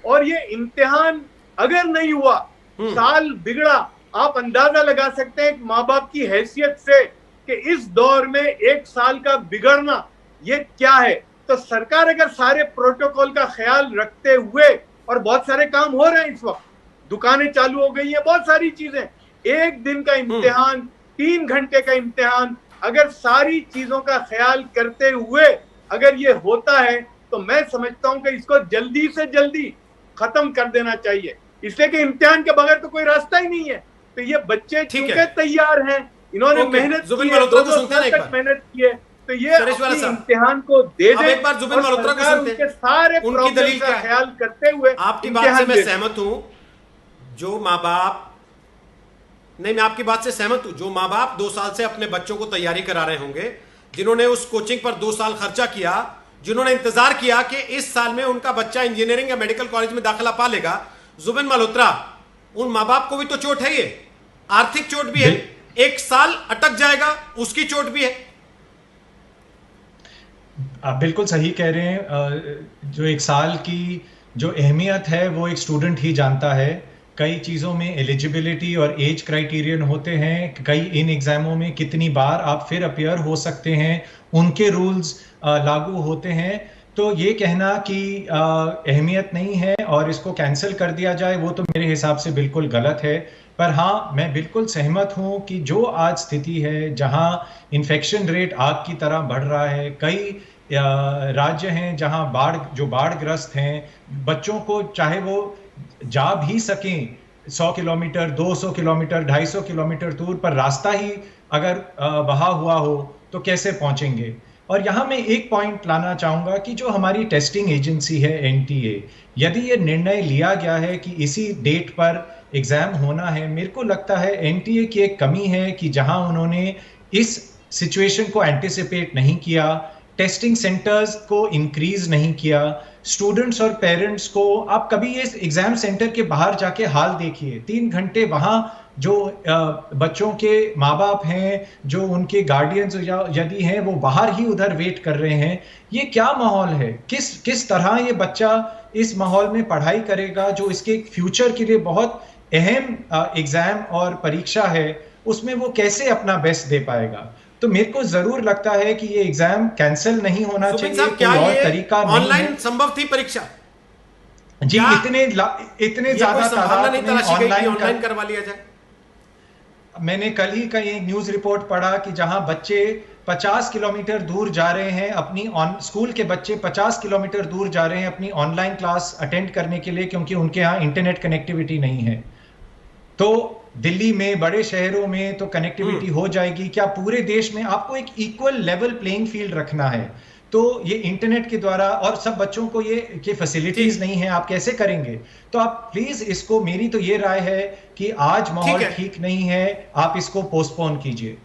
और ये इम्तिहान अगर नहीं हुआ, साल बिगड़ा, आप अंदाजा लगा सकते हैं माँ बाप की हैसियत से कि इस दौर में एक साल का बिगड़ना ये क्या है। तो सरकार अगर सारे प्रोटोकॉल का ख्याल रखते हुए, और बहुत सारे काम हो रहे हैं इस वक्त, दुकानें चालू हो गई हैं, बहुत सारी चीजें, एक दिन का इम्तिहान, 3 घंटे का इम्तिहान, अगर सारी चीजों का ख्याल करते हुए अगर ये होता है तो मैं समझता हूं कि इसको जल्दी से जल्दी खत्म कर देना चाहिए, इसलिए कि इम्तिहान के बगैर तो कोई रास्ता ही नहीं है। तो ये बच्चे चूंकि तैयार हैं, इन्होंने मेहनत की है, 2 साल तक मेहनत की है, तो ये अपने इम्तिहान को दे दे। एक बार जुबिन मल्होत्रा को सुनते हैं, सारे उनकी दलील का ख्याल करते हुए। आपकी बात से मैं सहमत हूं, जो माँ बाप, नहीं मैं आपकी बात से सहमत हूं, जो माँ बाप 2 साल से अपने बच्चों को तैयारी करा रहे होंगे, जिन्होंने उस कोचिंग पर 2 साल खर्चा किया, जिन्होंने इंतजार किया कि इस साल में उनका बच्चा इंजीनियरिंग या मेडिकल कॉलेज में दाखिला पा लेगा, जुबिन मल्होत्रा, उन माँ बाप को भी तो चोट है, ये आर्थिक चोट भी है, 1 साल अटक जाएगा उसकी चोट भी है। आप बिल्कुल सही कह रहे हैं। जो 1 साल की जो अहमियत है वो एक स्टूडेंट ही जानता है। कई चीज़ों में एलिजिबिलिटी और एज क्राइटेरियन होते हैं, कई इन एग्ज़ामों में कितनी बार आप फिर अपीयर हो सकते हैं, उनके रूल्स लागू होते हैं। तो ये कहना कि अहमियत नहीं है और इसको कैंसिल कर दिया जाए, वो तो मेरे हिसाब से बिल्कुल गलत है। पर हाँ, मैं बिल्कुल सहमत हूँ कि जो आज स्थिति है, जहाँ इन्फेक्शन रेट आग की तरह बढ़ रहा है, कई राज्य हैं जहाँ बाढ़ग्रस्त हैं, बच्चों को चाहे वो जा भी सकें 100 किलोमीटर, 200 किलोमीटर, 250 किलोमीटर दूर, पर रास्ता ही अगर बहा हुआ हो तो कैसे पहुंचेंगे। और यहाँ मैं एक पॉइंट लाना चाहूँगा कि जो हमारी टेस्टिंग एजेंसी है NTA, यदि ये निर्णय लिया गया है कि इसी डेट पर एग्ज़ाम होना है, मेरे को लगता है NTA की एक कमी है कि जहाँ उन्होंने इस सिचुएशन को एंटिसिपेट नहीं किया, टेस्टिंग सेंटर्स को इंक्रीज नहीं किया, स्टूडेंट्स और पेरेंट्स को, आप कभी इस एग्जाम सेंटर के बाहर जाके हाल देखिए, 3 घंटे वहाँ जो बच्चों के माँ बाप हैं, जो उनके गार्डियंस यदि हैं, वो बाहर ही उधर वेट कर रहे हैं। ये क्या माहौल है? किस तरह ये बच्चा इस माहौल में पढ़ाई करेगा, जो इसके फ्यूचर के लिए बहुत अहम एग्जाम और परीक्षा है, उसमें वो कैसे अपना बेस्ट दे पाएगा। तो मेरे को जरूर लगता है कि ये एग्जाम कैंसिल नहीं होना चाहिए, कोई और तरीका नहीं है। ऑनलाइन संभव थी परीक्षा जी? इतने ज्यादा तादाद में ऑनलाइन करवा लिया जाए। मैंने कल ही का एक न्यूज रिपोर्ट पढ़ा कि जहां बच्चे 50 किलोमीटर दूर जा रहे हैं, अपनी स्कूल के बच्चे 50 किलोमीटर दूर जा रहे हैं अपनी ऑनलाइन क्लास अटेंड करने के लिए, क्योंकि उनके यहाँ इंटरनेट कनेक्टिविटी नहीं है। तो दिल्ली में, बड़े शहरों में तो कनेक्टिविटी हो जाएगी क्या? पूरे देश में आपको एक इक्वल लेवल प्लेइंग फील्ड रखना है, तो ये इंटरनेट के द्वारा, और सब बच्चों को ये फैसिलिटीज नहीं है, आप कैसे करेंगे? तो आप प्लीज इसको, मेरी तो ये राय है कि आज माहौल ठीक नहीं है, आप इसको पोस्टपोन कीजिए।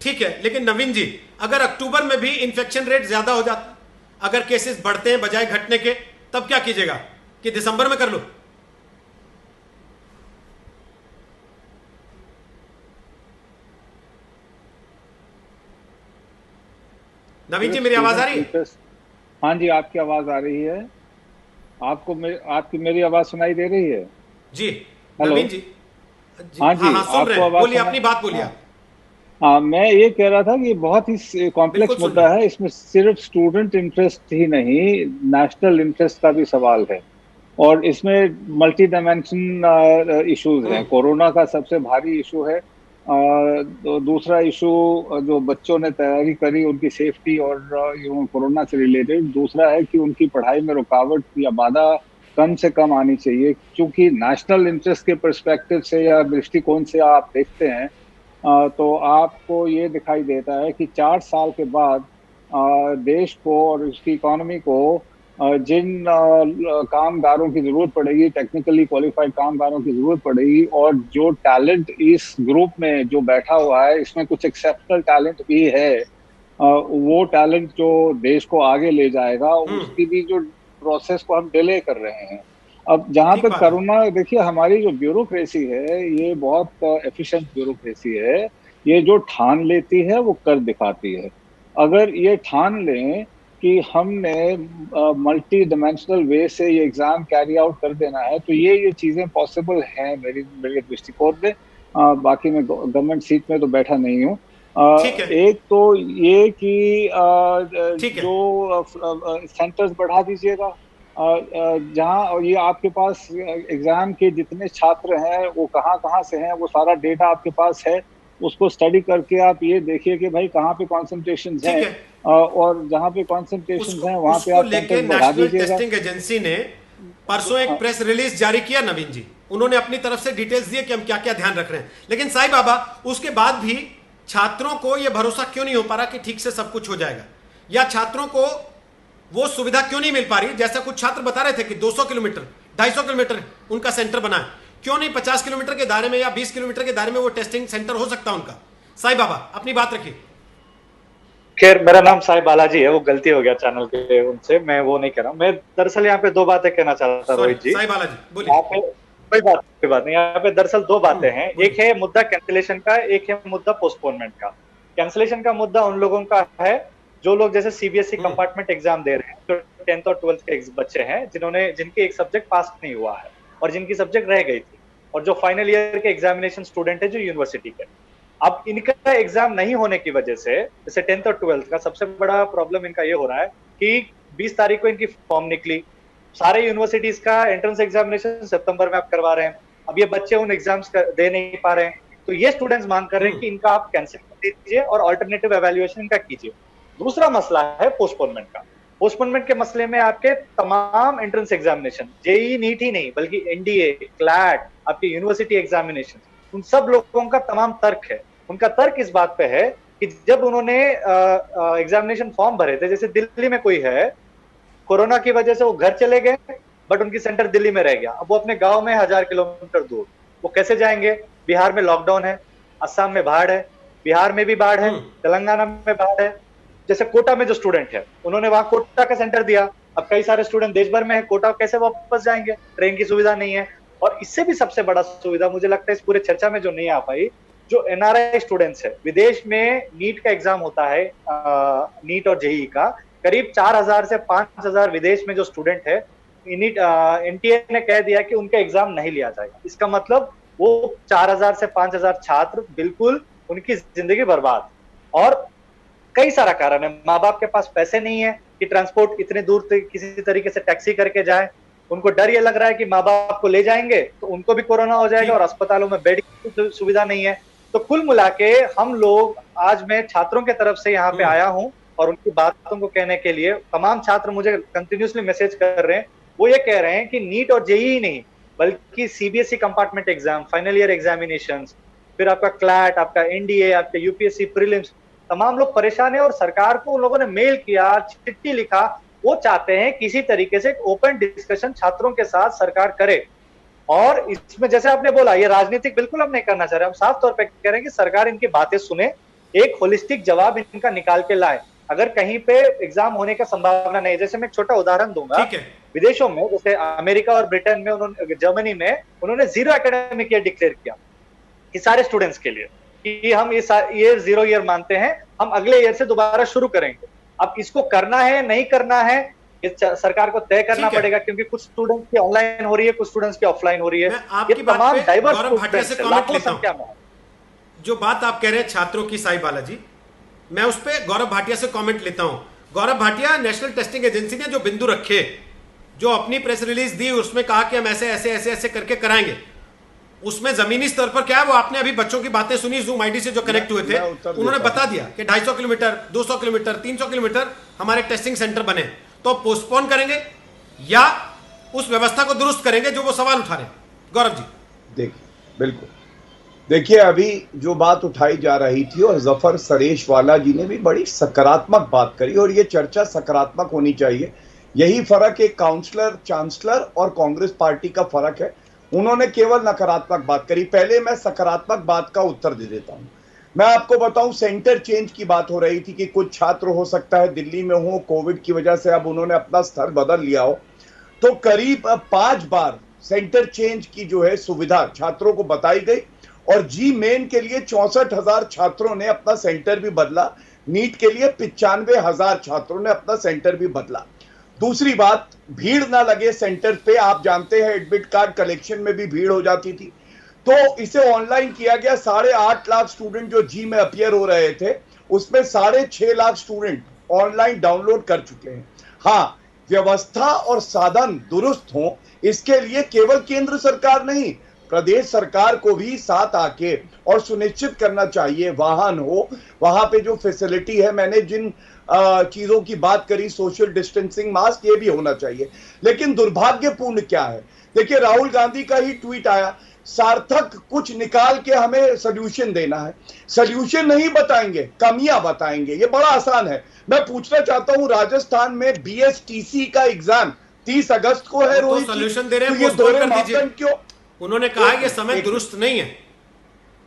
ठीक है, लेकिन नवीन जी, अगर अक्टूबर में भी इन्फेक्शन रेट ज्यादा हो जाता, अगर केसेस बढ़ते हैं बजाय घटने के, तब क्या कीजिएगा? कि दिसंबर में कर लो? नवीन जी, मेरी आवाज आ रही है? हाँ जी, आपकी आवाज आ रही है। आपकी मेरी आवाज सुनाई दे रही है? जी नवीन जी। हाँ जी, आपको आवाज बोलिए, अपनी बात बोलिए। हाँ, मैं ये कह रहा था कि बहुत ही कॉम्प्लेक्स मुद्दा है, इसमें सिर्फ स्टूडेंट इंटरेस्ट ही नहीं, नेशनल इंटरेस्ट का भी सवाल है, और इसमें मल्टी डायमेंशन इश्यूज हैं। कोरोना का सबसे भारी इशू है, तो दूसरा इशू जो बच्चों ने तैयारी करी उनकी सेफ्टी और कोरोना से रिलेटेड, दूसरा है कि उनकी पढ़ाई में रुकावट या बाधा कम से कम आनी चाहिए, क्योंकि नेशनल इंटरेस्ट के पर्सपेक्टिव से या दृष्टिकोण से आप देखते हैं तो आपको ये दिखाई देता है कि 4 साल के बाद देश को और उसकी इकोनॉमी को जिन कामगारों की जरूरत पड़ेगी, टेक्निकली क्वालिफाइड कामगारों की जरूरत पड़ेगी, और जो टैलेंट इस ग्रुप में जो बैठा हुआ है, इसमें कुछ एक्सेप्शनल टैलेंट भी है, वो टैलेंट जो देश को आगे ले जाएगा, उसकी भी जो प्रोसेस को हम डिले कर रहे हैं। अब जहां तक कोरोना, देखिए हमारी जो ब्यूरोक्रेसी है ये बहुत एफिशिएंट ब्यूरोक्रेसी है। ये जो ठान लेती है वो कर दिखाती है। अगर ये ठान लें कि हमने मल्टी डिमेंशनल वे से ये एग्जाम कैरी आउट कर देना है, तो ये चीजें पॉसिबल हैं मेरे दृष्टिकोण में। बाकी मैं गवर्नमेंट सीट में तो बैठा नहीं हूँ। एक तो ये कि जो सेंटर्स बढ़ा दीजिएगा, जहाँ ये आपके पास एग्जाम के जितने छात्र हैं वो कहाँ से हैं, वो सारा डेटा आपके पास है। उसको स्टडी करके आप ये देखिए कि भाई कहाँ पे कॉन्सेंट्रेशन है, और जहाँ पे कॉन्सेंट्रेशन है वहाँ पे आप लेके नेशनल टेस्टिंग एजेंसी ने परसों एक प्रेस रिलीज जारी किया नवीन जी। उन्होंने अपनी तरफ से डिटेल्स दिए कि हम क्या क्या ध्यान रख रहे हैं। लेकिन साईं बाबा, उसके बाद भी छात्रों को यह भरोसा क्यों नहीं हो पा रहा कि ठीक से सब कुछ हो जाएगा, या छात्रों को वो सुविधा क्यों नहीं मिल पा रही? जैसा कुछ छात्र बता रहे थे कि 200 किलोमीटर 250 किलोमीटर उनका सेंटर बना है, क्यों नहीं 50 किलोमीटर के दायरे में या 20 किलोमीटर के दायरे में वो टेस्टिंग सेंटर हो सकता है उनका? साईं बाबा, अपनी बात रखिए। खैर, मेरा नाम साईं बालाजी है, वो गलती हो गया चैनल के उनसे, मैं वो नहीं कह रहा हूँ। मैं दरअसल यहाँ पे दो बातें कहना चाहता था रोहित जी। साईं बालाजी बोलिए। कोई बात नहीं, यहाँ पे दरअसल दो बातें हैं। एक है मुद्दा कैंसिलेशन का, एक है मुद्दा पोस्टपोनमेंट का। कैंसिलेशन का मुद्दा उन लोगों का है जो लोग जैसे सीबीएसई कंपार्टमेंट एग्जाम दे रहे हैं, जो 10th और 12th के बच्चे हैं जिनके एक सब्जेक्ट पास नहीं हुआ है और जिनकी सब्जेक्ट रह गई थी, और जो फाइनल ईयर के एग्जामिनेशन स्टूडेंट है जो यूनिवर्सिटी के। अब इनका एग्जाम नहीं होने की वजह से, जैसे 10th और 12th का सबसे बड़ा प्रॉब्लम इनका ये हो रहा है कि 20 तारीख को इनकी फॉर्म निकली, सारे यूनिवर्सिटीज का एंट्रेंस एग्जामिनेशन सितंबर में आप करवा रहे हैं। अब ये बच्चे उन एग्जाम्स दे नहीं पा रहे हैं, तो ये स्टूडेंट्स मांग कर रहे हैं कि इनका आप कैंसिल कर दीजिए और ऑल्टरनेटिव एवेल्युएशन इनका कीजिए। दूसरा मसला है पोस्टपोनमेंट का। पोस्टपोनमेंट के मसले में आपके तमाम एंट्रेंस एग्जामिनेशन, जेईई नीट ही नहीं बल्कि एनडीए, क्लैट, आपके यूनिवर्सिटी एग्जामिनेशन, उन सब लोगों का तमाम तर्क है। उनका तर्क इस बात पे है कि जब उन्होंने एग्जामिनेशन फॉर्म भरे थे, जैसे दिल्ली में कोई है, कोरोना की वजह से वो घर चले गए बट उनकी सेंटर दिल्ली में रह गया। अब वो अपने गांव में 1000 किलोमीटर दूर, वो कैसे जाएंगे? बिहार में लॉकडाउन है, असम में बाढ़ है, बिहार में भी बाढ़ है, तेलंगाना में बाढ़ है। जैसे कोटा में जो स्टूडेंट है, उन्होंने वहां कोटा का सेंटर दिया। अब कई सारे स्टूडेंट देश भर में है, कोटा कैसे वापस जाएंगे? ट्रेन की सुविधा नहीं है। और इससे भी सबसे बड़ा सुविधा मुझे लगता है इस पूरे चर्चा में जो नहीं आ पाई, जो एनआरआई स्टूडेंट्स है, विदेश में नीट का एग्जाम होता है, नीट और जेईई का, करीब 4000 से 5000 विदेश में जो स्टूडेंट है, एनटीए ने कह दिया कि उनका एग्जाम नहीं लिया जाएगा। इसका मतलब वो 4000 से 5000 छात्र, बिल्कुल उनकी जिंदगी बर्बाद। और कई सारा कारण है, माँ बाप के पास पैसे नहीं है कि ट्रांसपोर्ट इतने दूर किसी तरीके से टैक्सी करके जाए। उनको डर ये लग रहा है कि माँ बाप को ले जाएंगे तो उनको भी कोरोना हो जाएगा, और अस्पतालों में बेड की सुविधा नहीं है। तो कुल मिला के हम लोग, आज मैं छात्रों के तरफ से यहाँ पे आया हूँ और उनकी बातों को कहने के लिए। तमाम छात्र मुझे कंटिन्यूसली मैसेज कर रहे हैं, वो ये कह रहे हैं कि नीट और जेईई नहीं बल्कि CBSE compartment exam, final year examination, फिर आपका क्लैट, आपका एनडीए, आपका यूपीएससी प्रीलिम्स, तमाम लोग परेशान है। और सरकार को उन लोगों ने मेल किया, चिट्ठी लिखा, वो चाहते हैं किसी तरीके से ओपन डिस्कशन छात्रों के साथ सरकार करे। और इसमें जैसे आपने बोला, ये राजनीतिक बिल्कुल हम नहीं करना चाह रहे, हम साफ तौर पे कह रहे हैं कि सरकार इनकी बातें सुने, एक होलिस्टिक जवाब इनका निकाल के लाए। अगर कहीं पे एग्जाम होने का संभावना नहीं, जैसे मैं एक छोटा उदाहरण दूंगा, विदेशों में जैसे अमेरिका और ब्रिटेन में, उन्होंने जर्मनी में उन्होंने 0 एकेडमिक ईयर डिक्लेयर किया कि सारे स्टूडेंट्स के लिए कि हम ये 0 ईयर मानते हैं, हम अगले ईयर से दोबारा शुरू करेंगे। अब इसको करना है नहीं करना है, सरकार को तय करना पड़ेगा, क्योंकि कुछ स्टूडेंट्स की ऑनलाइन हो रही है, कुछ स्टूडेंट्स की ऑफलाइन हो रही है। ये तमाम डाइवर्स लाखों संख्या में। जो बात आप कह रहे हैं छात्रों की, साईं बालाजी, मैं उस पर गौरव भाटिया से कमेंट लेता हूं। Gaurav Bhatia, national testing agency ने जो बिंदु रखे, जो अपनी प्रेस रिलीज दी, उसमें कहा कि हम ऐसे ऐसे ऐसे ऐसे करके कराएंगे, उसमें जमीनी स्तर पर क्या है? वो आपने अभी बच्चों की बातें सुनी, जूम आईडी से जो कनेक्ट हुए थे, उन्होंने बता दिया कि 250 किलोमीटर, 200 किलोमीटर, 300 किलोमीटर हमारे टेस्टिंग सेंटर बने। तो पोस्टपोन करेंगे या उस व्यवस्था को दुरुस्त करेंगे जो वो सवाल उठा रहे हैं? गौरव जी देखिए, बिल्कुल देखिए, अभी जो बात उठाई जा रही थी और जफर सरेश वाला जी ने भी बड़ी सकारात्मक बात करी, और ये चर्चा सकारात्मक होनी चाहिए यही फर्क एक काउंसलर, चांसलर और कांग्रेस पार्टी का फर्क है। उन्होंने केवल नकारात्मक बात करी। पहले मैं सकारात्मक बात का उत्तर दे देता हूं। मैं आपको बताऊं, सेंटर चेंज की बात हो रही थी कि कुछ छात्र हो सकता है दिल्ली में हो, कोविड की वजह से अब उन्होंने अपना स्तर बदल लिया हो, तो करीब 5 बार सेंटर चेंज की जो है सुविधा छात्रों को बताई गई और जी मेन के लिए 64,000 छात्रों ने अपना सेंटर भी बदला। नीट के लिए 95,000 छात्रों ने अपना सेंटर भी बदला। दूसरी बात, भीड़ ना लगे सेंटर पे। आप जानते हैं एडमिट कार्ड कलेक्शन में भी भीड़ हो जाती थी, तो इसे ऑनलाइन किया गया। 8.5 लाख स्टूडेंट जो जी में अपीयर हो रहे थे, उसमें 6.5 लाख स्टूडेंट ऑनलाइन डाउनलोड कर चुके हैं। हाँ, व्यवस्था और साधन दुरुस्त हो, इसके लिए केवल केंद्र सरकार नहीं, प्रदेश सरकार को भी साथ आके और सुनिश्चित करना चाहिए वाहन हो, वहां पे जो फैसिलिटी है। मैंने जिन चीजों की बात करी, सोशल डिस्टेंसिंग, मास्क, ये भी होना चाहिए। लेकिन दुर्भाग्यपूर्ण क्या है, देखिए राहुल गांधी का ही ट्वीट आया, सार्थक कुछ निकाल के हमें सोल्यूशन देना है। सोल्यूशन नहीं बताएंगे, कमियां बताएंगे। ये बड़ा आसान है। मैं पूछना चाहता हूं, राजस्थान में BSTC का एग्जाम 30 अगस्त को है। तो सोल्यूशन दे रहे हैं, तो ये पोस्टपोन दोहरे कर दीजिए। मापदंड क्यों? उन्होंने कहा है कि समय दुरुस्त नहीं है।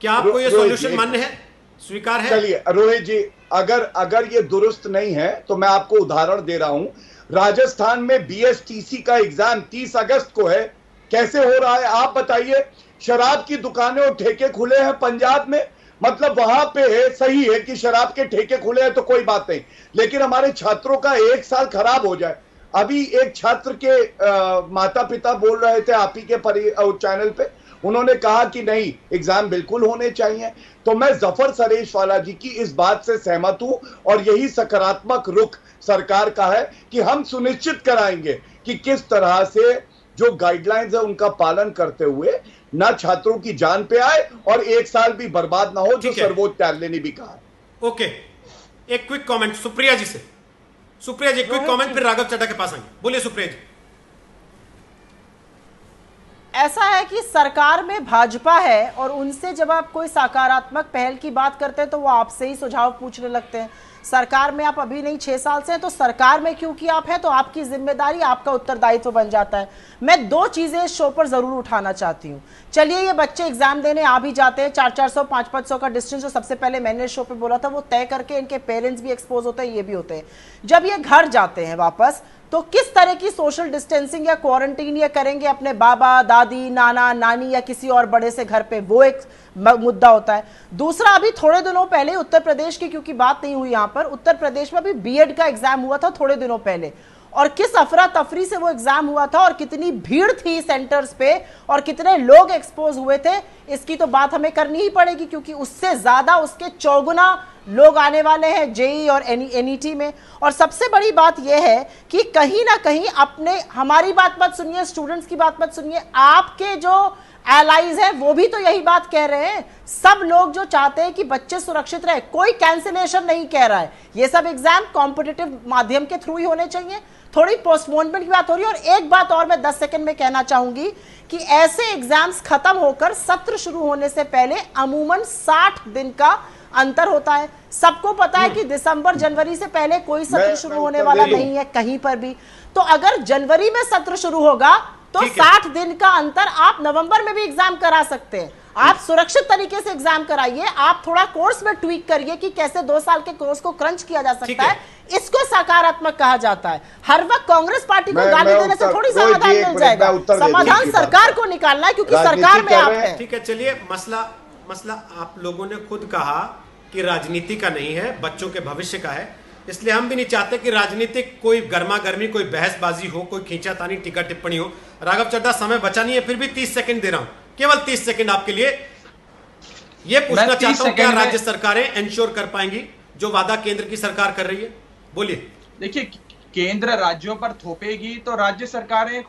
क्या आपको ये सोल्यूशन मान्य है, स्वीकार है? चलिए रोहित जी, अगर ये दुरुस्त नहीं है तो मैं आपको उदाहरण दे रहा हूं। राजस्थान में BSTC का एग्जाम 30 अगस्त को है। कैसे हो रहा है आप बताइए? शराब की दुकानें और ठेके खुले हैं पंजाब में, मतलब वहां पे है, सही है कि शराब के ठेके खुले हैं तो कोई बात नहीं, लेकिन हमारे छात्रों का 1 साल खराब हो जाए। अभी एक छात्र के माता पिता बोल रहे थे आप ही के चैनल पे, उन्होंने कहा कि नहीं, एग्जाम बिल्कुल होने चाहिए। तो मैं जफर सरेशवाला जी की इस बात से सहमत हूं और यही सकारात्मक रुख सरकार का है कि हम सुनिश्चित कराएंगे कि किस तरह से जो गाइडलाइंस है उनका पालन करते हुए ना छात्रों की जान पे आए और 1 साल भी बर्बाद ना हो, जो सर्वोच्च न्यायालय ने भी कहा। ओके, एक क्विक कमेंट सुप्रिया जी से। सुप्रिया जी, क्विक कमेंट, फिर राघव चड्ढा के पास आएंगे। बोलिए सुप्रिया जी। ऐसा है कि सरकार में भाजपा है और उनसे जब आप कोई सकारात्मक पहल की बात करते हैं तो वो आपसे ही सुझाव पूछने लगते हैं। सरकार में आप अभी नहीं 6 साल से हैं, तो सरकार में क्योंकि आप हैं तो आपकी जिम्मेदारी, आपका उत्तरदायित्व बन जाता है। मैं 2 चीजें इस शो पर जरूर उठाना चाहती हूँ। चलिए, ये बच्चे एग्जाम देने आ भी जाते हैं, 400-400, 500-500 का डिस्टेंस जो सबसे पहले मैंने शो पे बोला था वो तय करके इनके पेरेंट्स भी एक्सपोज होते हैं, ये भी होते हैं। जब ये घर जाते हैं वापस, तो किस तरह की सोशल डिस्टेंसिंग या क्वारंटीन ये करेंगे अपने बाबा, दादी, नाना, नानी या किसी और बड़े से घर पे, वो एक मुद्दा होता है। दूसरा, अभी थोड़े दिनों पहले उत्तर प्रदेश की, क्योंकि बात नहीं हुई यहाँ पर, उत्तर प्रदेश में अभी बीएड का एग्जाम हुआ था थोड़े दिनों पहले, और किस अफरा तफरी से वो एग्जाम हुआ था और कितनी भीड़ थी सेंटर्स पे और कितने लोग एक्सपोज हुए थे, इसकी तो बात हमें करनी ही पड़ेगी, क्योंकि उससे ज्यादा, उसके 4 गुना लोग आने वाले हैं जेई और एनईटी में। और सबसे बड़ी बात यह है कि कहीं ना कहीं अपने, हमारी बात मत सुनिए, स्टूडेंट्स की बात मत सुनिए, आपके जो एलाइज हैं वो भी तो यही बात कह रहे हैं। सब लोग जो चाहते हैं कि बच्चे सुरक्षित रहे, कोई कैंसिलेशन नहीं कह रहा है। ये सब एग्जाम कॉम्पिटिटिव माध्यम के थ्रू ही होने चाहिए। थोड़ी पोस्टपोनमेंट की बात हो रही है। और एक बात और मैं 10 सेकंड में कहना चाहूंगी कि ऐसे एग्जाम्स खत्म होकर सत्र शुरू होने से पहले अमूमन 60 दिन का अंतर होता है। सबको पता है कि दिसंबर जनवरी से पहले कोई सत्र शुरू होने वाला नहीं है कहीं पर भी। तो अगर जनवरी में सत्र शुरू होगा तो 60 दिन का अंतर, आप नवंबर में भी एग्जाम करा सकते हैं। आप सुरक्षित तरीके से एग्जाम कराइए। आप थोड़ा कोर्स में ट्वीक करिए कि कैसे 2 साल के कोर्स को क्रंच किया जा सकता है। इसको सकारात्मक कहा जाता है। हर वक्त कांग्रेस पार्टी को गाली देने से थोड़ी समाधान मिल जाएगा। समाधान सरकार को निकालना है, क्योंकि सरकार में आप हैं। ठीक है, चलिए, मसला आप लोगों ने खुद कहा कि राजनीति का नहीं है, बच्चों के भविष्य का है। इसलिए हम भी नहीं चाहते कि राजनीतिक कोई गर्मा गर्मी, कोई बहसबाजी हो, कोई खींचातानी, टीका टिप्पणी हो। राघव चड्ढा, समय बचा नहीं है, फिर भी 30 सेकंड दे रहा हूं, केवल 30 सेकंड आपके लिए। यह पूछना चाहता हूं, क्या राज्य सरकारें इंश्योर कर पाएंगी जो वादा केंद्र की सरकार कर रही है? बोलिए। देखिए, केंद्र राज्यों पर थोपेगी तो राज्य सरकारें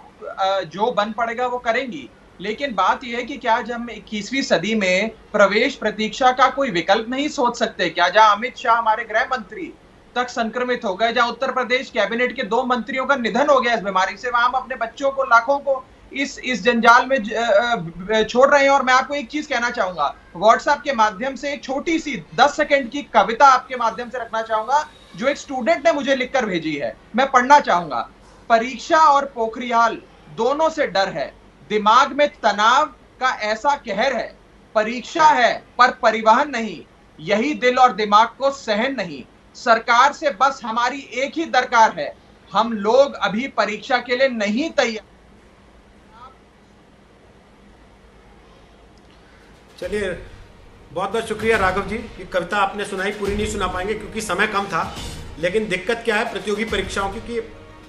जो बन पड़ेगा वो करेंगी। लेकिन बात यह है कि क्या जब हम 21वीं सदी में प्रवेश प्रतीक्षा का कोई विकल्प नहीं सोच सकते क्या? जहां अमित शाह हमारे गृह मंत्री तक संक्रमित हो गए, जहां उत्तर प्रदेश कैबिनेट के 2 मंत्रियों का निधन हो गया इस बीमारी से, वहां हम अपने बच्चों को, लाखों को इस जंजाल में छोड़ रहे हैं। और मैं आपको एक चीज कहना चाहूंगा, व्हाट्सएप के माध्यम से एक छोटी सी 10 सेकंड की कविता आपके माध्यम से रखना चाहूंगा, जो एक स्टूडेंट ने मुझे लिखकर भेजी है, मैं पढ़ना चाहूंगा। परीक्षा और पोखरियाल दोनों से डर है। दिमाग में तनाव का ऐसा कहर है। परीक्षा है पर परिवहन नहीं, यही दिल और दिमाग को सहन नहीं। सरकार से बस हमारी एक ही दरकार है, हम लोग अभी परीक्षा के लिए नहीं तैयार। चलिए, बहुत बहुत शुक्रिया राघव जी। ये कविता आपने सुनाई, पूरी नहीं सुना पाएंगे क्योंकि समय कम था। लेकिन दिक्कत क्या है प्रतियोगी परीक्षाओं की कि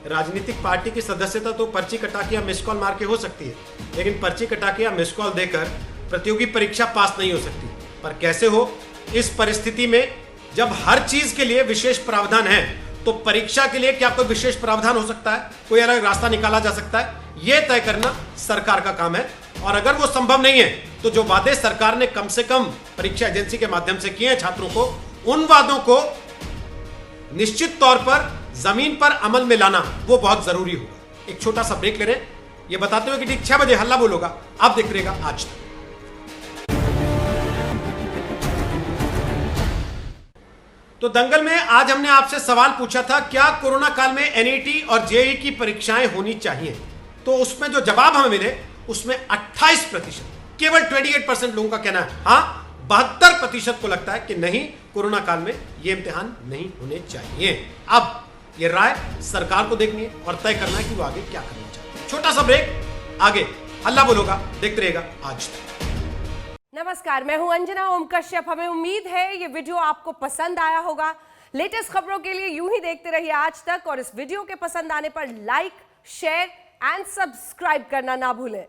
राजनीतिक पार्टी की सदस्यता तो पर्ची कटा के या मिस कॉल मार के हो सकती है, लेकिन पर्ची कटा के या मिस कॉल देकर प्रतियोगी परीक्षा पास नहीं हो सकती। पर कैसे हो इस परिस्थिति में जब हर चीज के लिए विशेष प्रावधान है, तो परीक्षा के लिए क्या कोई विशेष प्रावधान हो सकता है, कोई अलग रास्ता निकाला जा सकता है? यह तय करना सरकार का काम है। और अगर वो संभव नहीं है तो जो वादे सरकार ने कम से कम परीक्षा एजेंसी के माध्यम से किए हैं छात्रों को, उन वादों को निश्चित तौर पर जमीन पर अमल में लाना वो बहुत जरूरी होगा। एक छोटा सा ब्रेक ले रहे हैं, ये बताते हुए कि ठीक 6 बजे हल्ला बोलोगा। आप देख रहिएगा आज तक। तो दंगल में आज हमने आपसे सवाल पूछा था, क्या कोरोना काल में एनईटी और जेईई की परीक्षाएं होनी चाहिए? तो उसमें जो जवाब हमें मिले उसमें 28%, केवल 28% लोगों का कहना है हाँ, 72% को लगता है कि नहीं, कोरोना काल में ये इम्तिहान नहीं होने चाहिए। अब ये राय सरकार को देखनी है और तय करना है कि वो आगे क्या करना चाहते हैं। छोटा सा ब्रेक, आगे हल्ला बोलोगा, देखते रहेगा आज तक। नमस्कार, मैं हूं अंजना ओम कश्यप। हमें उम्मीद है ये वीडियो आपको पसंद आया होगा। लेटेस्ट खबरों के लिए यूं ही देखते रहिए आज तक, और इस वीडियो के पसंद आने पर लाइक, शेयर एंड सब्सक्राइब करना ना भूलें।